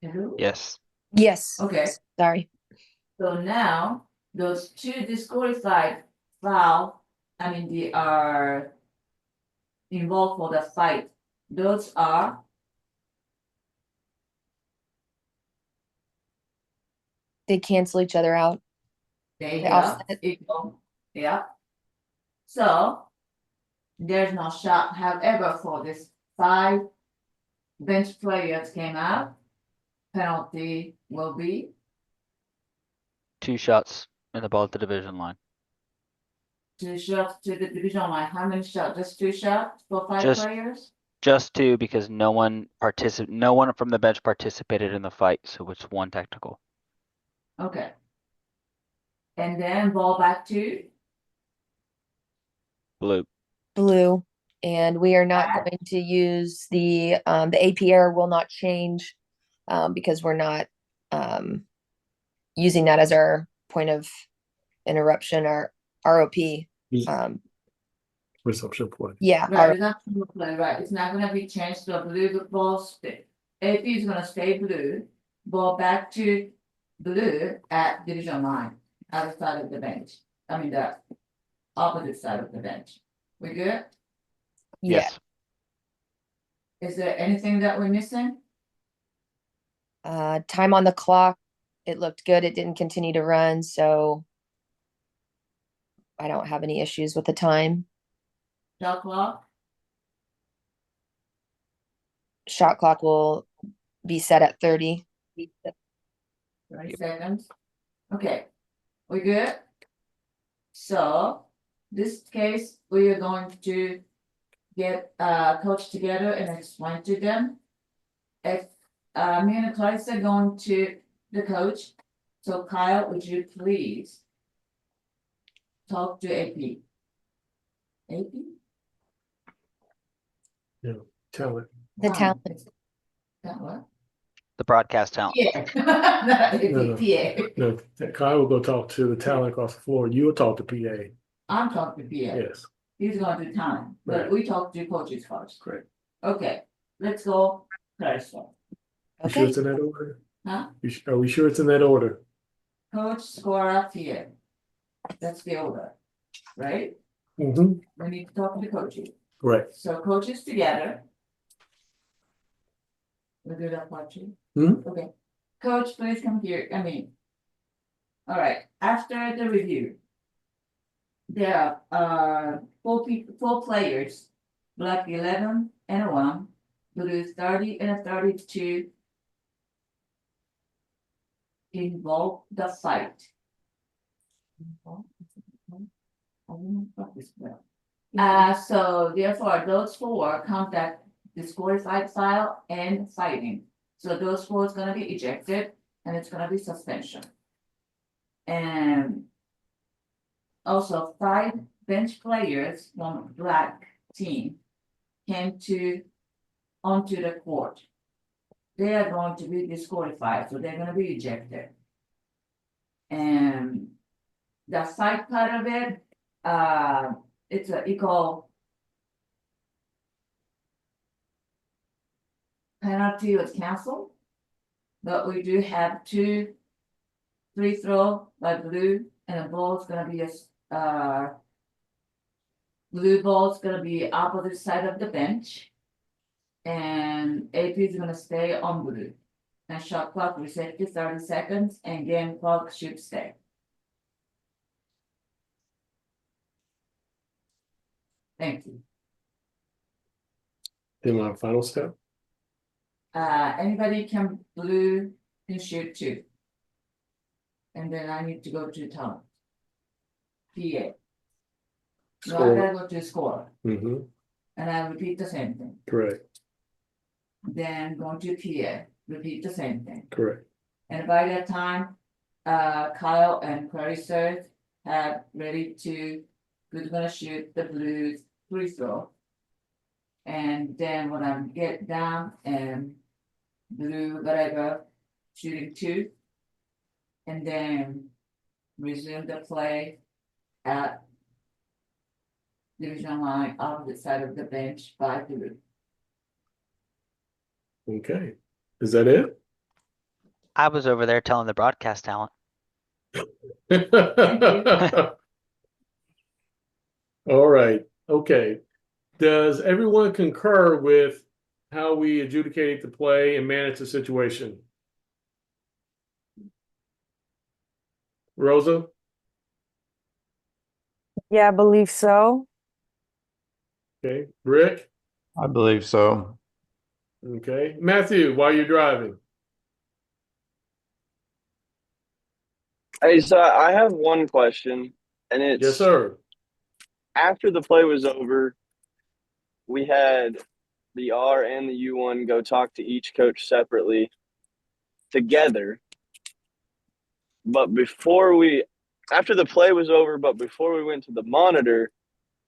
Hello? Yes. Yes. Okay. Sorry. So now, those 2 disqualified foul, I mean, they are involved for the fight. Those are They cancel each other out. they They have offset. equal, yeah. So there's no shot, however, for this 5 bench players came out, penalty will be 2 shots in the ball at the division line. 2 shots to the division line. How many shots? Just 2 shots for 5 Just- players? Just 2 because no one from the bench participated in the fight, so it's 1 technical. Okay. And then ball back to Blue. Blue. And we are not Alright. going to use the AP error will not change because we're not using that as our point of interruption, our ROP. Reception play. Yeah, right, it's not blue play, right? It's not gonna be changed to a blue ball stick. AP is gonna stay blue, ball back to blue at division line, other side of the bench. I mean, the opposite side of the bench. We good? yeah. Yes. Is there anything that we're missing? Time on the clock, it looked good. It didn't continue to run, so I don't have any issues with the time. Shot clock, Shot clock will be set at 30. 30 seconds. Okay, we good? So, this case, we are going to get coach together and explain to them. If me and Clarissa are going to the coach, so Kyle, would you please talk to AP? AP? Tell it. The talent. That what? The broadcast talent. Yeah. Not AP, No, no. PA. No, Kyle will go talk to the talent across the floor. You will talk to PA. I'm talking to PA. Yes, He's going to time, but Right. we talk to coaches first. great. Okay, let's go, Clarissa. You sure Okay. it's in that order? Huh? Are we sure it's in that order? Coach, scorer, PA. That's the order, right? Mm-hmm. We need to talk to coaches. Right. So coaches together. We do that part too. Hmm? Okay, coach, please come here, I mean. All right, after the review. There are four players, black 11 and a 1, blue 30 and a 32. Involve the fight. So therefore, those four contact disqualified file and fighting. So those four is gonna be ejected and it's gonna be suspension. And also 5 bench players from black team came onto the court. They are going to be disqualified, so they're gonna be ejected. And the fight part of it, it's a equal penalty was canceled. But we do have 2 free throw by blue, and the ball's gonna be blue ball's gonna be opposite side of the bench. And AP is gonna stay on blue. And shot clock reset to 30 seconds and game clock should stay. Thank you. Then my final step. Anybody can blue and shoot 2. And then I need to go to talent. PA. So I Score. gotta go to score, Mm-hmm. and I repeat the same thing. Correct. Then go to PA, repeat the same thing. Correct. And by that time, Kyle and Clarissa have ready to, who's gonna shoot the blues free throw. And then when I get down and blue, whatever, shooting 2. And then resume the play at division line opposite side of the bench by blue. Okay. Is that it? I was over there telling the broadcast talent. All right, okay. Does everyone concur with how we adjudicate the play and manage the situation? Rosa? Yeah, I believe so. Okay. Rick? I believe so. Okay. Matthew, while you're driving? Hey, so I have one question, and it's Yes, sir. after the play was over, we had the R and the U1 go talk to each coach separately together. But after the play was over, but before we went to the monitor,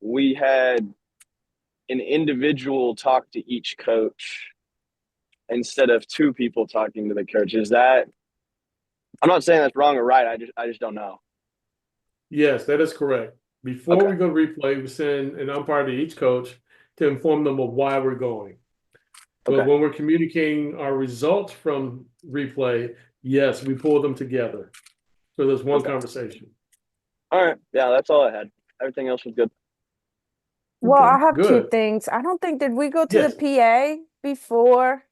we had an individual talk to each coach instead of 2 people talking to the coach. Is that, I'm not saying that's wrong or right. I just don't know. Yes, that is correct. Before Okay. we go to replay, we send an umpire to each coach to inform them of why we're going. But Okay. when we're communicating our results from replay, yes, we pull them together. So there's one Okay. conversation. All right. Yeah, that's all I had. Everything else was good. Well, Okay, I have 2 good. things. I don't think, did we go to Yes. the PA before?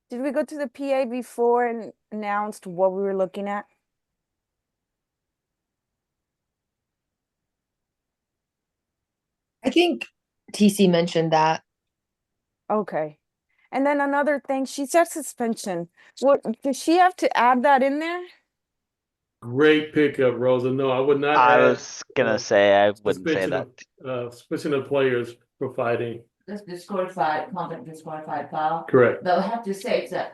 Did we go to the PA before and announced what we were looking at? I think TC mentioned that. Okay. And then another thing, she said suspension. What, does she have to add that in there? Great pickup, Rosa. No, I would not I add was gonna say I wouldn't say suspension that. of suspension of players for fighting. Just disqualified, conduct disqualified foul, Correct. but we have to say it's a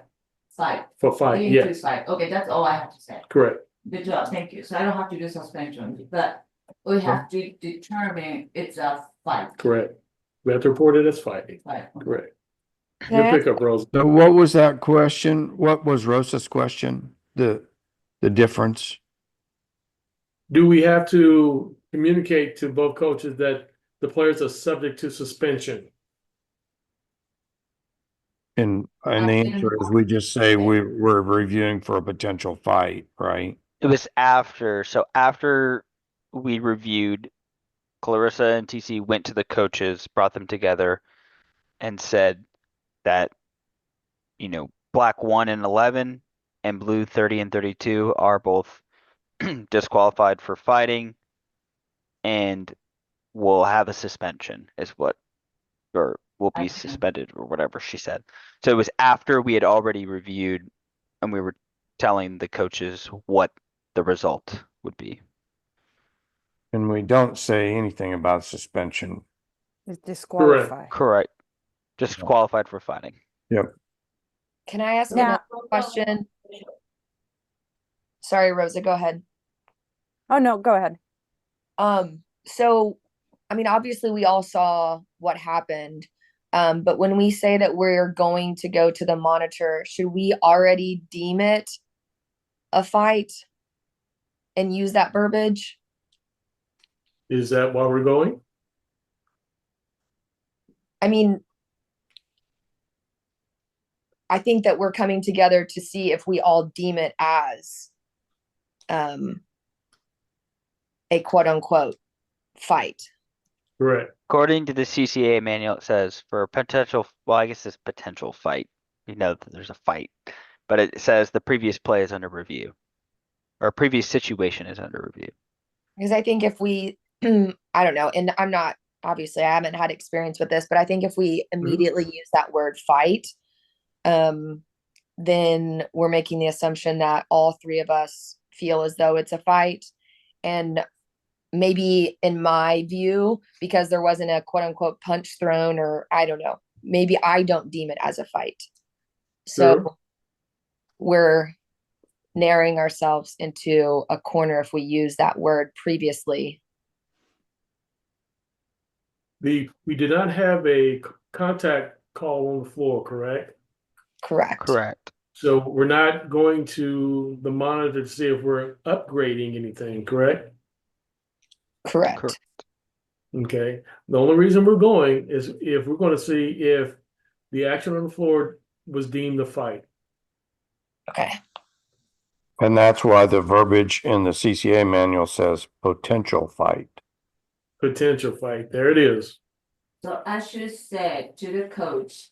fight. For fight, Leading to yes, fight. Okay, that's all I have to say. correct. Good job, thank you. So I don't have to do suspension, but we have to determine it's a fight. Correct. We have to report it as fighting. Fight. Correct. Can I Good ask- pickup, Rosa. So what was that question? What was Rosa's question? The difference? Do we have to communicate to both coaches that the players are subject to suspension? And the answer is we just say we're reviewing for a potential fight, right? It was after, so after we reviewed, Clarissa and TC went to the coaches, brought them together and said that, you know, black 1 and 11 and blue 30 and 32 are both disqualified for fighting and will have a suspension is what, or will be Okay. suspended or whatever she said. So it was after we had already reviewed and we were telling the coaches what the result would be. And we don't say anything about suspension. It's disqualified. Correct. Disqualified for fighting. Can I ask Now- another question? Sorry, Rosa, go ahead. Oh, no, go ahead. So, I mean, obviously we all saw what happened. But when we say that we're going to go to the monitor, should we already deem it a fight and use that verbiage? Is that why we're going? I mean, I think that we're coming together to see if we all deem it as a quote unquote fight. Correct. According to the CCA manual, it says for a potential, well, I guess it's potential fight. You know that there's a fight, but it says the previous play is under review. Or previous situation is under review. Because I think if we, I don't know, and I'm not, obviously I haven't had experience with this, but I think if we immediately use that word fight, then we're making the assumption that all three of us feel as though it's a fight. And maybe in my view, because there wasn't a quote unquote punch thrown, or I don't know, maybe I don't deem it as a fight. So Sure. we're narrowing ourselves into a corner if we use that word previously. We did not have a contact call on the floor, correct? Correct. Correct. So we're not going to the monitor to see if we're upgrading anything, correct? Correct. Correct. Okay. The only reason we're going is if we're going to see if the action on the floor was deemed a fight. Okay. And that's why the verbiage in the CCA manual says potential fight. Potential fight. There it is. So I should say to the coach,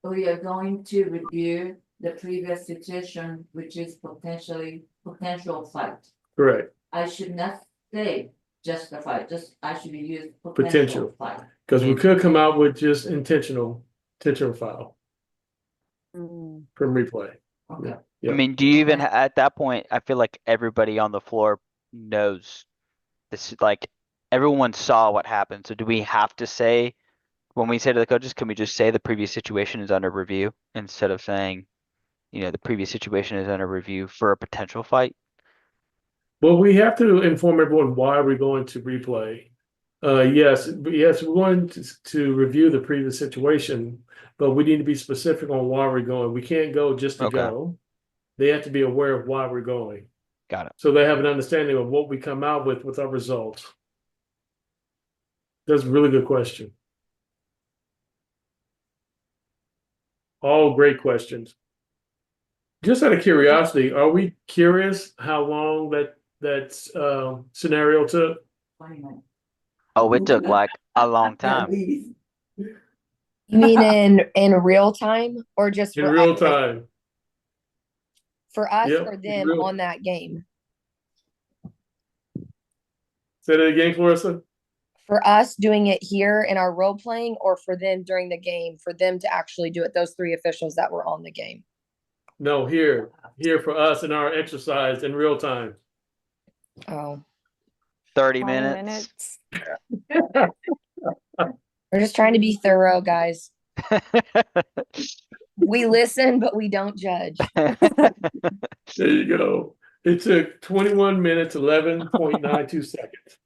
we are going to review the previous situation, which is potential fight. Correct. I should not say just the fight, just I should use Potential. potential fight. Because we could come out with just intentional foul Mm. from replay. Okay. Yeah. I mean, do you even, at that point, I feel like everybody on the floor knows this, like, everyone saw what happened. So do we have to say, when we say to the coaches, can we just say the previous situation is under review instead of saying, you know, the previous situation is under review for a potential fight? Well, we have to inform everyone why we're going to replay. Yes, we're going to review the previous situation, but we need to be specific on why we're going. We can't go just to Okay. go. They have to be aware of why we're going. Got it. So they have an understanding of what we come out with our results. That's a really good question. All great questions. Just out of curiosity, are we curious how long that scenario took? 20 minutes. Oh, it took like a long At time. least. You mean in real time or just In for real us, time. for us Yep, or in them real- on that game? Say that again, Clarissa? For us doing it here in our role playing, or for them during the game, for them to actually do it, those three officials that were on the game? No, here for us in our exercise in real time. Oh, 30 20 minutes. we're just trying to be thorough, guys. We listen, but we don't judge. There you go. It took 21 minutes, 11.92 seconds.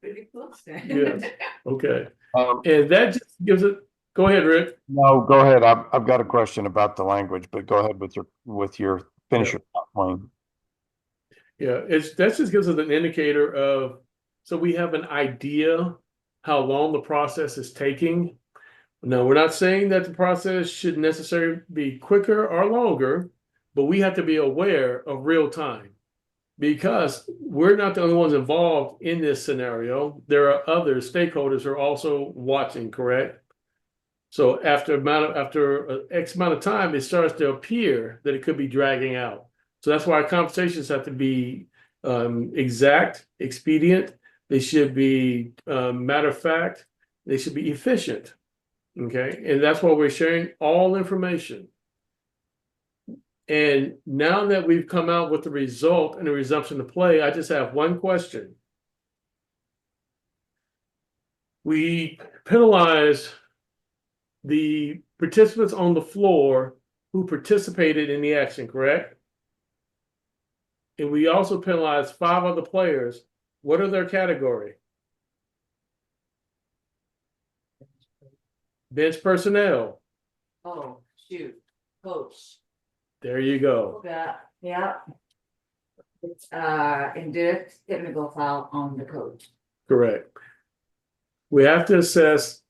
Pretty close then. Yes. Okay. And that just gives it, go ahead, Rick. No, go ahead. I've got a question about the language, but go ahead with your finish Yeah. your thought, Wayne. Yeah, that just gives us an indicator of, so we have an idea how long the process is taking. Now, we're not saying that the process should necessarily be quicker or longer, but we have to be aware of real time because we're not the only ones involved in this scenario. There are other stakeholders who are also watching, correct? So after X amount of time, it starts to appear that it could be dragging out. So that's why our conversations have to be exact, expedient. They should be matter of fact. They should be efficient. Okay, and that's why we're sharing all information. And now that we've come out with the result and the resumption of play, I just have one question. We penalize the participants on the floor who participated in the action, correct? And we also penalize 5 other players. What are their category? Bench personnel. Oh, shoot, coach. There you go. Yeah. It's indirect technical foul on the coach. Correct. We have to assess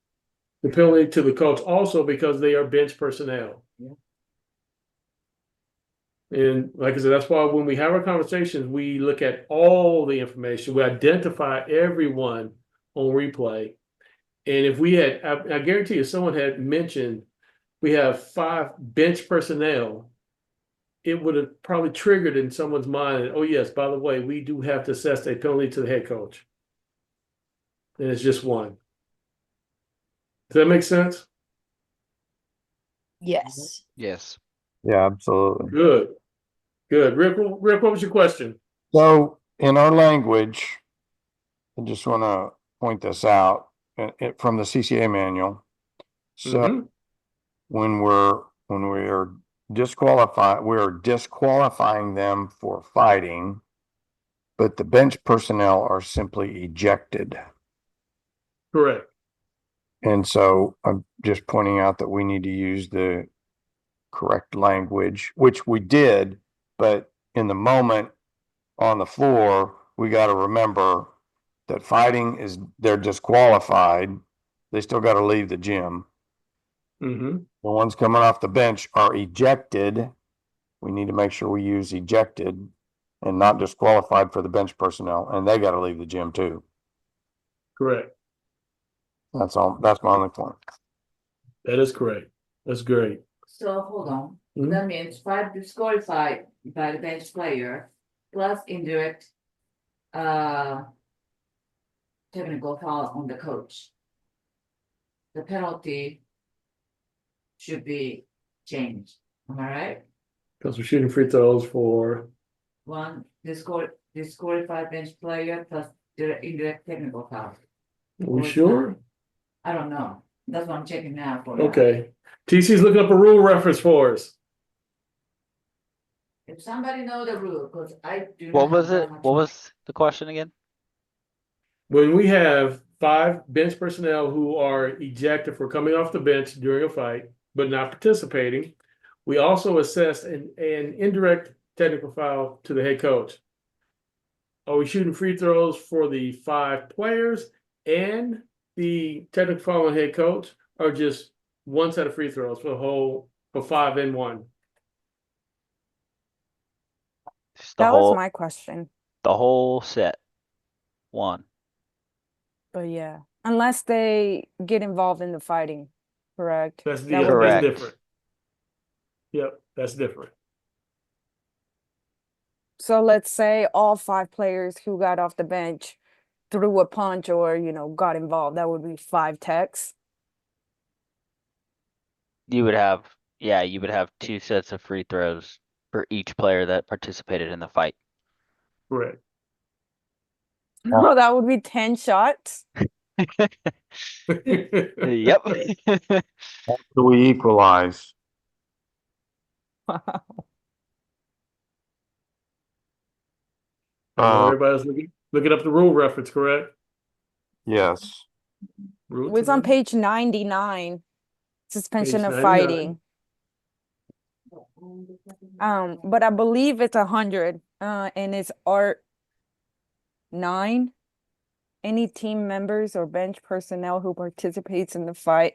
the penalty to the coach also because they are bench personnel. Yeah. And like I said, that's why when we have our conversations, we look at all the information. We identify everyone on replay. And if we had, I guarantee you, someone had mentioned we have 5 bench personnel, it would have probably triggered in someone's mind, oh yes, by the way, we do have to assess a penalty to the head coach. And it's just one. Does that make sense? Yes. Yes. Yeah, absolutely. Good. Good. Rick, what was your question? So in our language, I just want to point this out from the CCA manual. So Mhm. when we are disqualifying them for fighting, but the bench personnel are simply ejected. Correct. And so I'm just pointing out that we need to use the correct language, which we did, but in the moment on the floor, we got to remember that they're disqualified. They still got to leave the gym. Mm-hmm. The ones coming off the bench are ejected. We need to make sure we use ejected and not disqualified for the bench personnel, and they got to leave the gym too. Correct. That's all. That's my only point. That is correct. That's great. So hold on, Mhm. that means 5 disqualified by the bench player plus indirect. Technical foul on the coach. The penalty should be changed, am I right? Because we're shooting free throws for, 1 disqualified bench player plus the indirect technical foul. are we Or it's sure? not. I don't know, that's what I'm checking now for. Okay. TC's looking up a rule reference for us. If somebody know the rule, cause I do. What not was have it? that much What was the question again? When we have 5 bench personnel who are ejected for coming off the bench during a fight, but not participating, we also assess an indirect technical foul to the head coach. Are we shooting free throws for the 5 players and the technical foul on head coach, or just one set of free throws for 5 and 1? Just the That was whole, my question. the whole set. One. But yeah, unless they get involved in the fighting, correct? That's That would be- Correct. different. Yep, that's different. So let's say all 5 players who got off the bench threw a punch or, got involved. That would be 5 techs. You would have 2 sets of free throws for each player that participated in the fight. Correct. Well, that would be 10 shots. Yep. So we equalize. Everybody's looking up the rule reference, correct? Yes. Rule It was on 10, page 99, suspension page of 99. fighting. But I believe it's 100, and it's Art 9. Any team members or bench personnel who participates in the fight,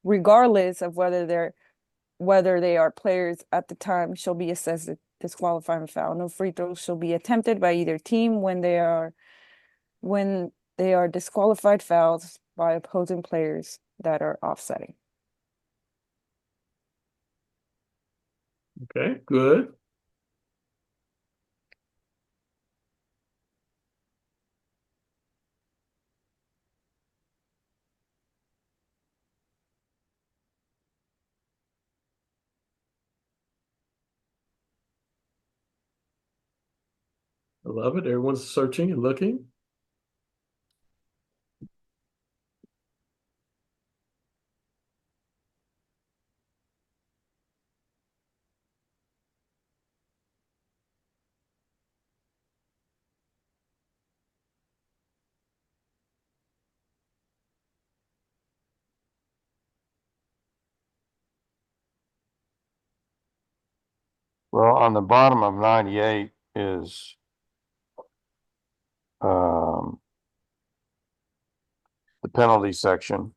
regardless of whether they are players at the time, shall be assessed a disqualifying foul. No free throws shall be attempted by either team when they are disqualified fouls by opposing players that are offsetting. Okay, good. I love it. Everyone's searching and looking. Well, on the bottom of 98 is the penalty section.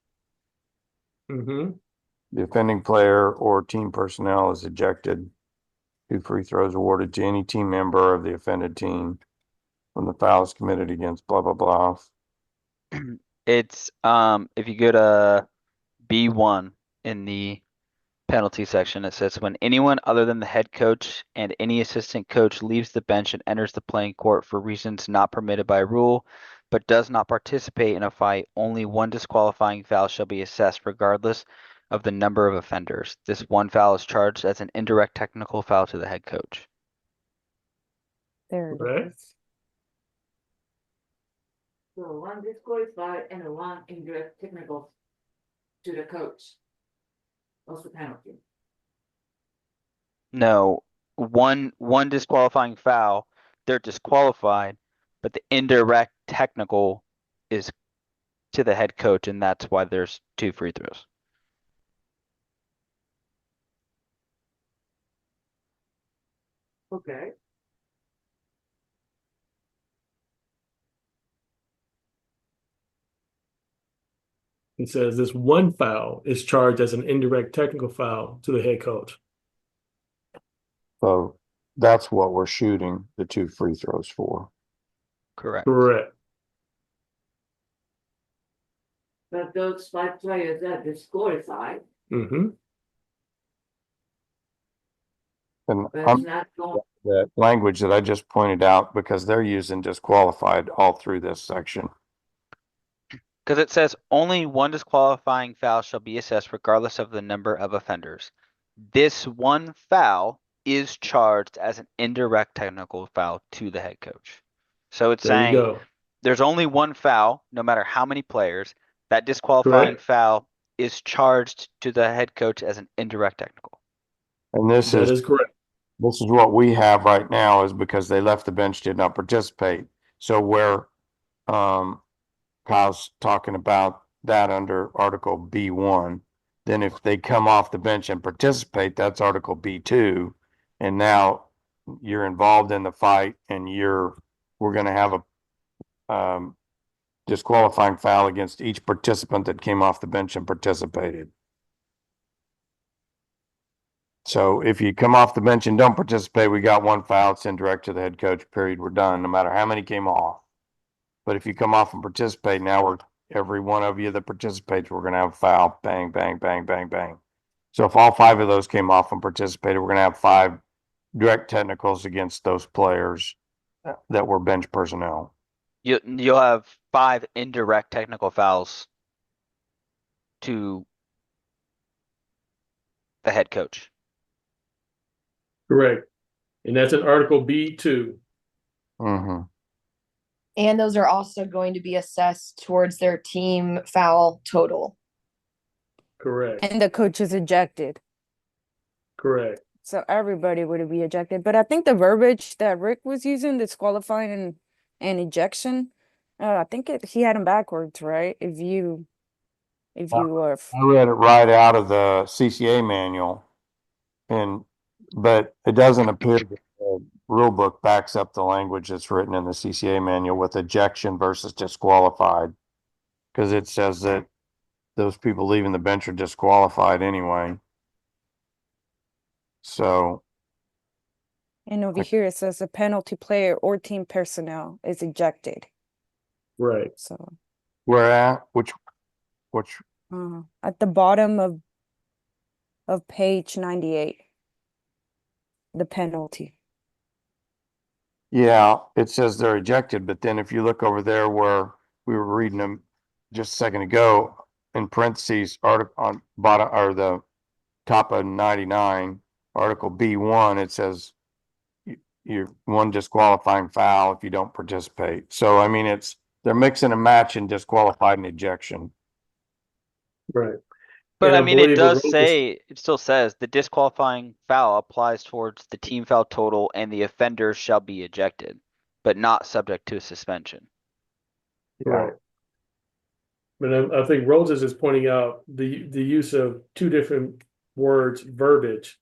Mm-hmm. The offending player or team personnel is ejected. 2 free throws awarded to any team member of the offended team when the foul is committed against blah, blah, blah. It's, if you go to B1 in the penalty section, it says when anyone other than the head coach and any assistant coach leaves the bench and enters the playing court for reasons not permitted by rule, but does not participate in a fight, only one disqualifying foul shall be assessed regardless of the number of offenders. This one foul is charged as an indirect technical foul to the head coach. There it Right. is. So one disqualified and one indirect technical to the coach. What's the penalty? No, one disqualifying foul, they're disqualified, but the indirect technical is to the head coach, and that's why there's 2 free throws. Okay. It says this one foul is charged as an indirect technical foul to the head coach. So that's what we're shooting the 2 free throws for. Correct. Correct. But those 5 players that disqualified, Mm-hmm. And but it's not going. the language that I just pointed out, because they're using disqualified all through this section. Because it says only one disqualifying foul shall be assessed regardless of the number of offenders. This one foul is charged as an indirect technical foul to the head coach. So it's There you saying go. there's only one foul, no matter how many players. That disqualifying Correct. foul is charged to the head coach as an indirect technical. And this That is is correct. what we have right now is because they left the bench, did not participate. So where Kyle's talking about that under Article B1, then if they come off the bench and participate, that's Article B2. And now you're involved in the fight and we're gonna have a disqualifying foul against each participant that came off the bench and participated. So if you come off the bench and don't participate, we got 1 foul, it's indirect to the head coach, period, we're done, no matter how many came off. But if you come off and participate, now every one of you that participates, we're gonna have a foul, bang, bang, bang, bang, bang. So if all 5 of those came off and participated, we're gonna have 5 direct technicals against those players that were bench personnel. You'll have 5 indirect technical fouls to the head coach. Correct. And that's in Article B2. Mm-hmm. And those are also going to be assessed towards their team foul total. Correct, And the coach is ejected. correct. So everybody would be ejected. But I think the verbiage that Rick was using, disqualifying and ejection, I think he had them backwards, right? If you were I read it right out of the CCA manual. But it doesn't appear that the rule book backs up the language that's written in the CCA manual with ejection versus disqualified. Cause it says that those people leaving the bench are disqualified anyway. So, and over here it says a penalty player or team personnel is ejected. Right. So where at, which, at the bottom of page 98, the penalty. yeah, it says they're ejected, but then if you look over there where we were reading them just a second ago, in parentheses, article on bottom or the top of 99, article B1, it says you're one disqualifying foul if you don't participate. So I mean, they're mixing and matching disqualified and ejection. Right. But And I I mean, it believe the does rules- say, it still says the disqualifying foul applies towards the team foul total and the offender shall be ejected, but not subject to a suspension. Right. But I think Roses is pointing out the use of two different words, verbiage,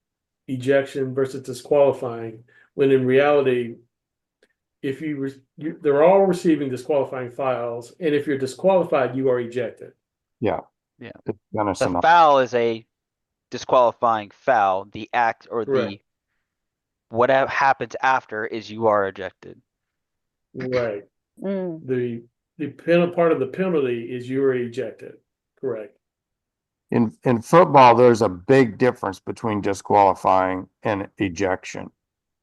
ejection versus disqualifying, when in reality, if they're all receiving disqualifying files, and if you're disqualified, you are ejected. Yeah. Yeah. It's gonna The sum up. foul is a disqualifying foul. The act or Correct. whatever happens after is you are ejected. Right. Mm. The part of the penalty is you are ejected. Correct. In football, there's a big difference between disqualifying and ejection.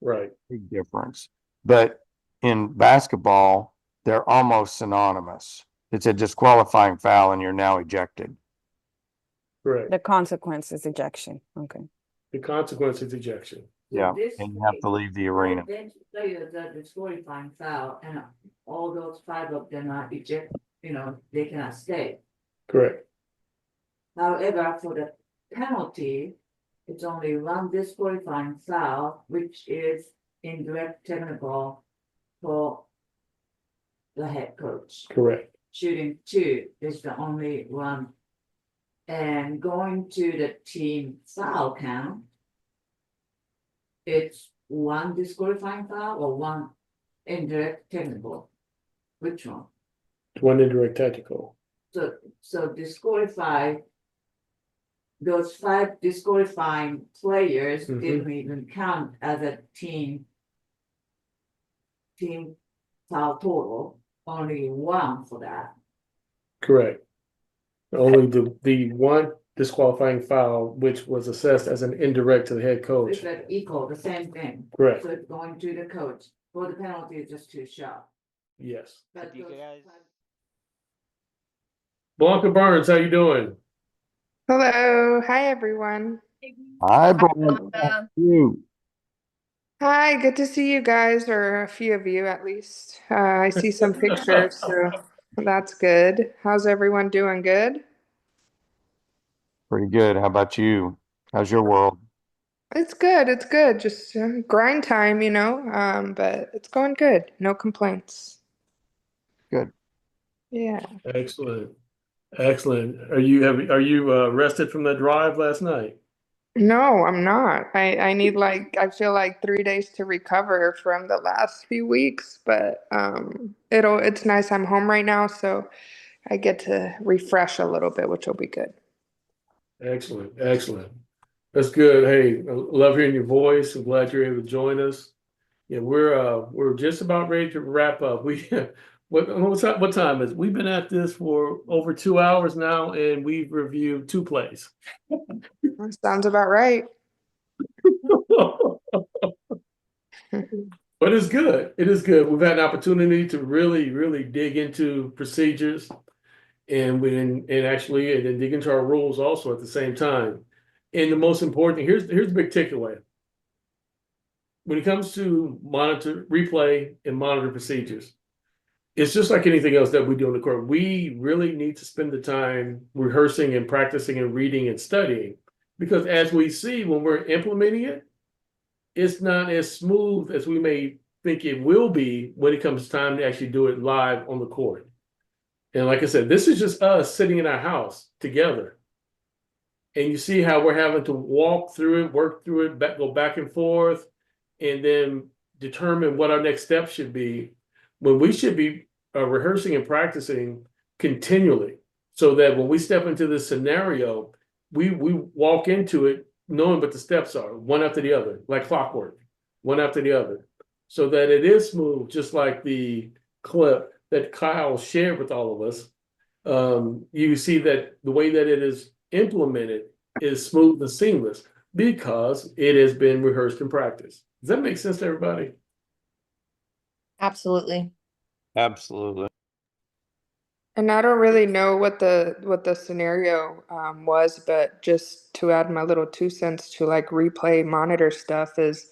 Right. Big difference. But in basketball, they're almost synonymous. It's a disqualifying foul and you're now ejected. Correct. The consequence is ejection. Okay. The consequence is ejection. Yeah, This and you have to leave the arena. bench players are disqualifying foul and all those 5 of them are ejected, they cannot stay. Correct. However, for the penalty, it's only one disqualifying foul, which is indirect technical for the head coach. Correct. Shooting 2 is the only one. And going to the team foul count, it's one disqualifying foul or one indirect technical. Which one? One indirect technical. So disqualify. Those 5 disqualifying players Mhm. didn't even count as a team foul total, only one for that. Correct. Only the one disqualifying foul, which was assessed as an indirect to the head coach. It's like equal, the same thing. Correct. So it's going to the coach, for the penalty is just too sharp. Yes. But Do you those guys- 5 Blanca Burns, how you doing? Hello, hi everyone. Hi, Brian. You. Hi, good to see you guys, or a few of you at least. I see some pictures, so that's good. How's everyone doing? Good? Pretty good. How about you? How's your world? It's good, it's good. Just grind time, but it's going good. No complaints. Good. Yeah. Excellent. Excellent. Are you rested from that drive last night? No, I'm not. I need I feel like 3 days to recover from the last few weeks, but it's nice I'm home right now, so I get to refresh a little bit, which will be good. Excellent. Excellent. That's good. Hey, I love hearing your voice. I'm glad you're able to join us. Yeah, we're just about ready to wrap up. What time is it? We've been at this for over 2 hours now, and we've reviewed 2 plays. That sounds about right. But it's good. It is good. We've had an opportunity to really, really dig into procedures and then dig into our rules also at the same time. And the most important, here's the big takeaway. When it comes to replay and monitor procedures, it's just like anything else that we do on the court. We really need to spend the time rehearsing and practicing and reading and studying. Because as we see when we're implementing it, it's not as smooth as we may think it will be when it comes time to actually do it live on the court. And like I said, this is just us sitting in our house together. And you see how we're having to walk through it, work through it, go back and forth, and then determine what our next step should be, when we should be rehearsing and practicing continually, so that when we step into this scenario, we walk into it knowing what the steps are, one after the other, like clockwork, one after the other, so that it is smooth, just like the clip that Kyle shared with all of us. You see that the way that it is implemented is smooth and seamless because it has been rehearsed and practiced. Does that make sense to everybody? Absolutely. Absolutely. And I don't really know what the scenario was, but just to add my little 2 cents to like replay monitor stuff is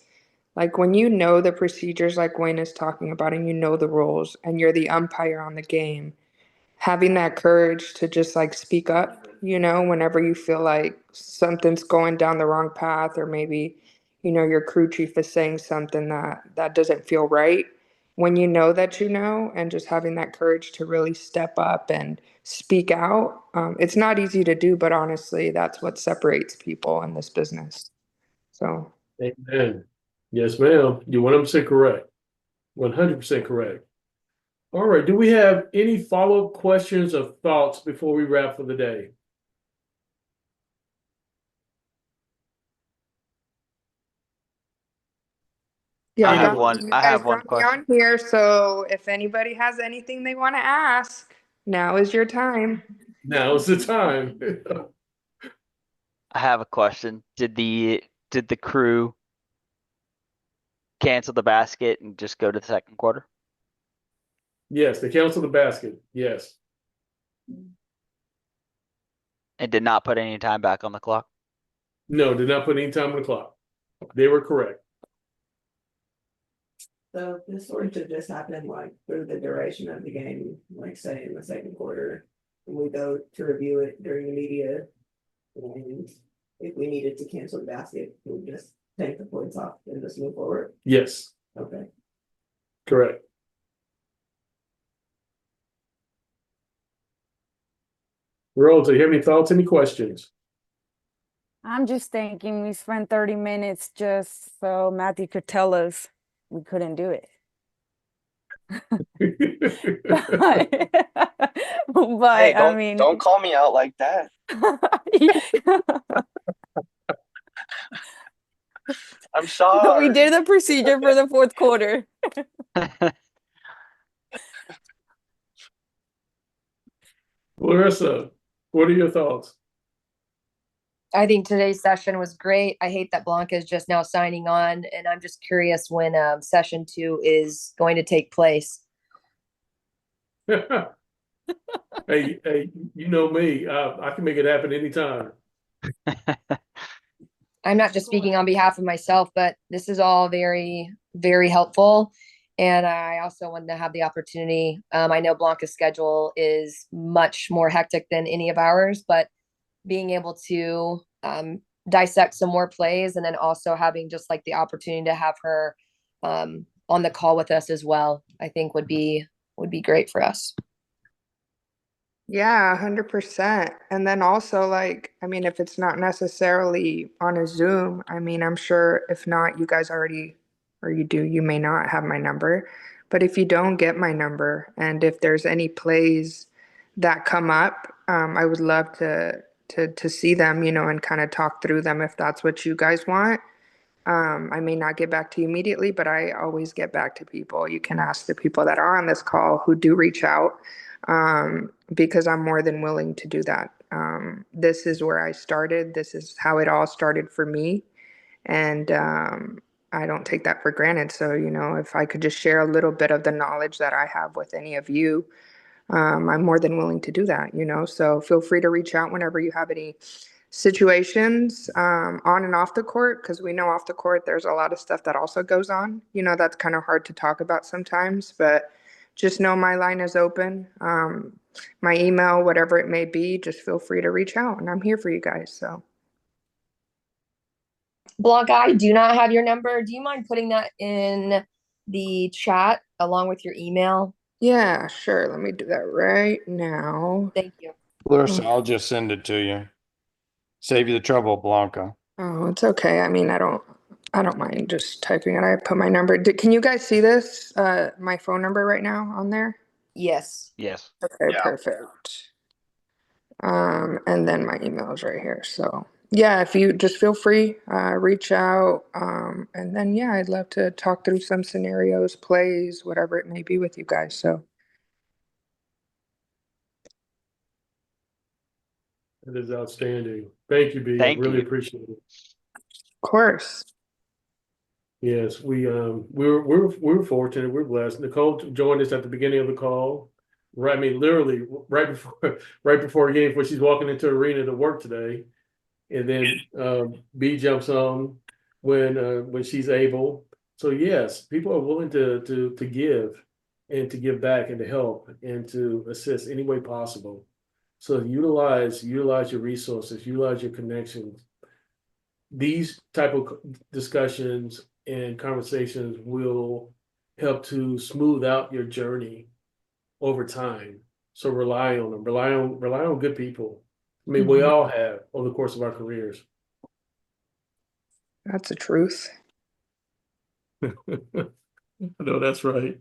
like when you know the procedures like Wayne is talking about and you know the rules and you're the umpire on the game, having that courage to just like speak up, you know, whenever you feel like something's going down the wrong path, or maybe, you know, your crew chief is saying something that doesn't feel right. When you know that you know, and just having that courage to really step up and speak out, it's not easy to do, but honestly, that's what separates people in this business. So, Amen. Yes, ma'am. You're 100% correct. 100% correct. All right. Do we have any follow-up questions or thoughts before we wrap for the day? yeah, I you have got one. me- you I guys have one got me question. on here, so if anybody has anything they want to ask, now is your time. Now's the time. I have a question. Did the crew cancel the basket and just go to the second quarter? Yes, they canceled the basket. Yes. And did not put any time back on the clock? No, did not put any time on the clock. They were correct. So this sort of should just happen like through the duration of the game, like say in the second quarter. And we go to review it during the media. And if we needed to cancel the basket, we would just take the points off and just move forward. Yes, Okay. correct. Rose, do you have any thoughts, any questions? I'm just thinking we spent 30 minutes just so Matthew could tell us we couldn't do it. But Hey, I mean, don't call me out like that. I'm sorry. we did the procedure for the fourth quarter. Larissa, what are your thoughts? I think today's session was great. I hate that Blanca is just now signing on, and I'm just curious when session 2 is going to take place. Hey, you know me. I can make it happen anytime. I'm not just speaking on behalf of myself, but this is all very, very helpful. And I also wanted to have the opportunity. I know Blanca's schedule is much more hectic than any of ours, but being able to dissect some more plays, and then also having just like the opportunity to have her on the call with us as well, I think would be great for us. Yeah, 100%. And then also, like, I mean, if it's not necessarily on a Zoom, I mean, I'm sure if not, you guys already, or you do, you may not have my number. But if you don't get my number, and if there's any plays that come up, I would love to see them, you know, and kind of talk through them if that's what you guys want. I may not get back to you immediately, but I always get back to people. You can ask the people that are on this call who do reach out, because I'm more than willing to do that. This is where I started. This is how it all started for me. And I don't take that for granted. So, you know, if I could just share a little bit of the knowledge that I have with any of you, I'm more than willing to do that, you know. So feel free to reach out whenever you have any situations on and off the court, because we know off the court there's a lot of stuff that also goes on, you know, that's kind of hard to talk about sometimes. But just know my line is open. My email, whatever it may be, just feel free to reach out, and I'm here for you guys. So Blanca, I do not have your number. Do you mind putting that in the chat along with your email? yeah, sure. Let me do that right now. Thank you. Clarissa, I'll just send it to you. Save you the trouble, Blanca. Oh, it's okay. I mean, I don't mind just typing it. I put my number. Can you guys see this? My phone number right now on there? Yes. Yes. Okay, Yeah. perfect. And then my email is right here. So yeah, if you just feel free, reach out. And then yeah, I'd love to talk through some scenarios, plays, whatever it may be with you guys. So That is outstanding. Thank you, B. I Thank really you. appreciate it. of course. Yes, we're fortunate. We're blessed. Nicole joined us at the beginning of the call. Right, I mean, literally right before the game, before she's walking into the arena to work today. And then B jumps on when she's able. So yes, people are willing to give and to give back and to help and to assist any way possible. So utilize your resources, utilize your connections. These type of discussions and conversations will help to smooth out your journey over time. So rely on them. Rely on good people. I mean, we all have over the course of our careers. That's the truth. No, that's right.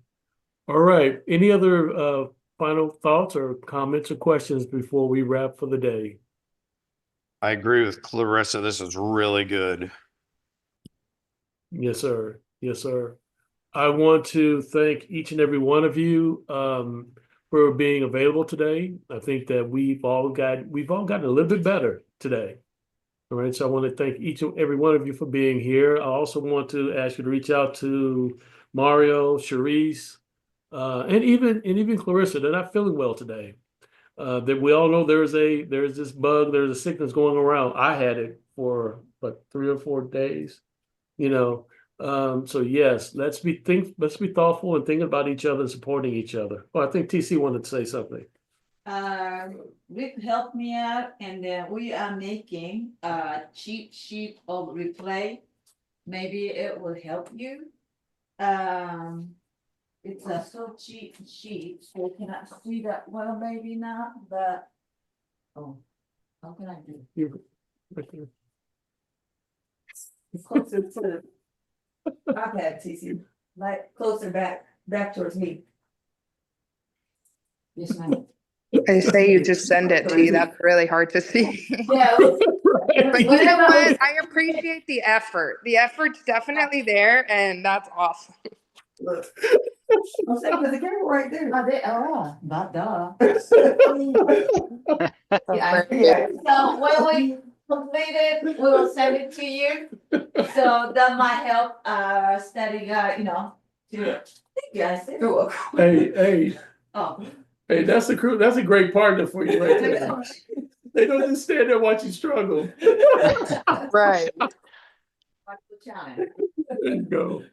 All right. Any other final thoughts or comments or questions before we wrap for the day? I agree with Clarissa. This is really good. Yes, sir. Yes, sir. I want to thank each and every one of you for being available today. I think that we've all gotten a little bit better today. All right. So I want to thank each and every one of you for being here. I also want to ask you to reach out to Mario, Charisse, and even Clarissa. They're not feeling well today. That we all know there's this bug, there's a sickness going around. I had it for 3 or 4 days, you know. So yes, let's be thoughtful and thinking about each other and supporting each other. Well, I think TC wanted to say something. Rick helped me out, and we are making a cheat sheet of replay. Maybe it will help you. It's a so cheat sheet, so you cannot see that well, maybe not, but oh, how can I do? You- right there. Closer to. Okay, TC, like closer back towards me. Yes, ma'am. I say you just send it to you. That's really hard to see. Yeah. But you know what? I appreciate the effort. The effort's definitely there, and that's awesome. Look. I'm saying, there's a camera right there. Oh, they are, not duh. Yeah. So when we complete it, we will send it to you. So that might help studying, to do it. Thank you, I said. You're welcome. Hey, Oh. hey, that's a great partner for you right there. They don't just stand there and watch you struggle. Right. Watch the challenge. There you go.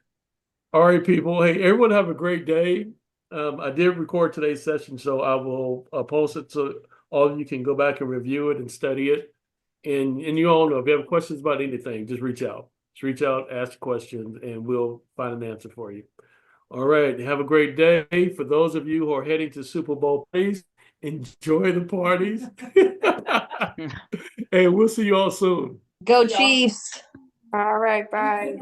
All right, people. Hey, everyone have a great day. I did record today's session, so I will post it so all of you can go back and review it and study it. And you all know, if you have questions about anything, just reach out. Just reach out, ask questions, and we'll find an answer for you. All right. Have a great day. For those of you who are heading to Super Bowl, please enjoy the parties. And we'll see you all soon. Go Chiefs. All right, bye.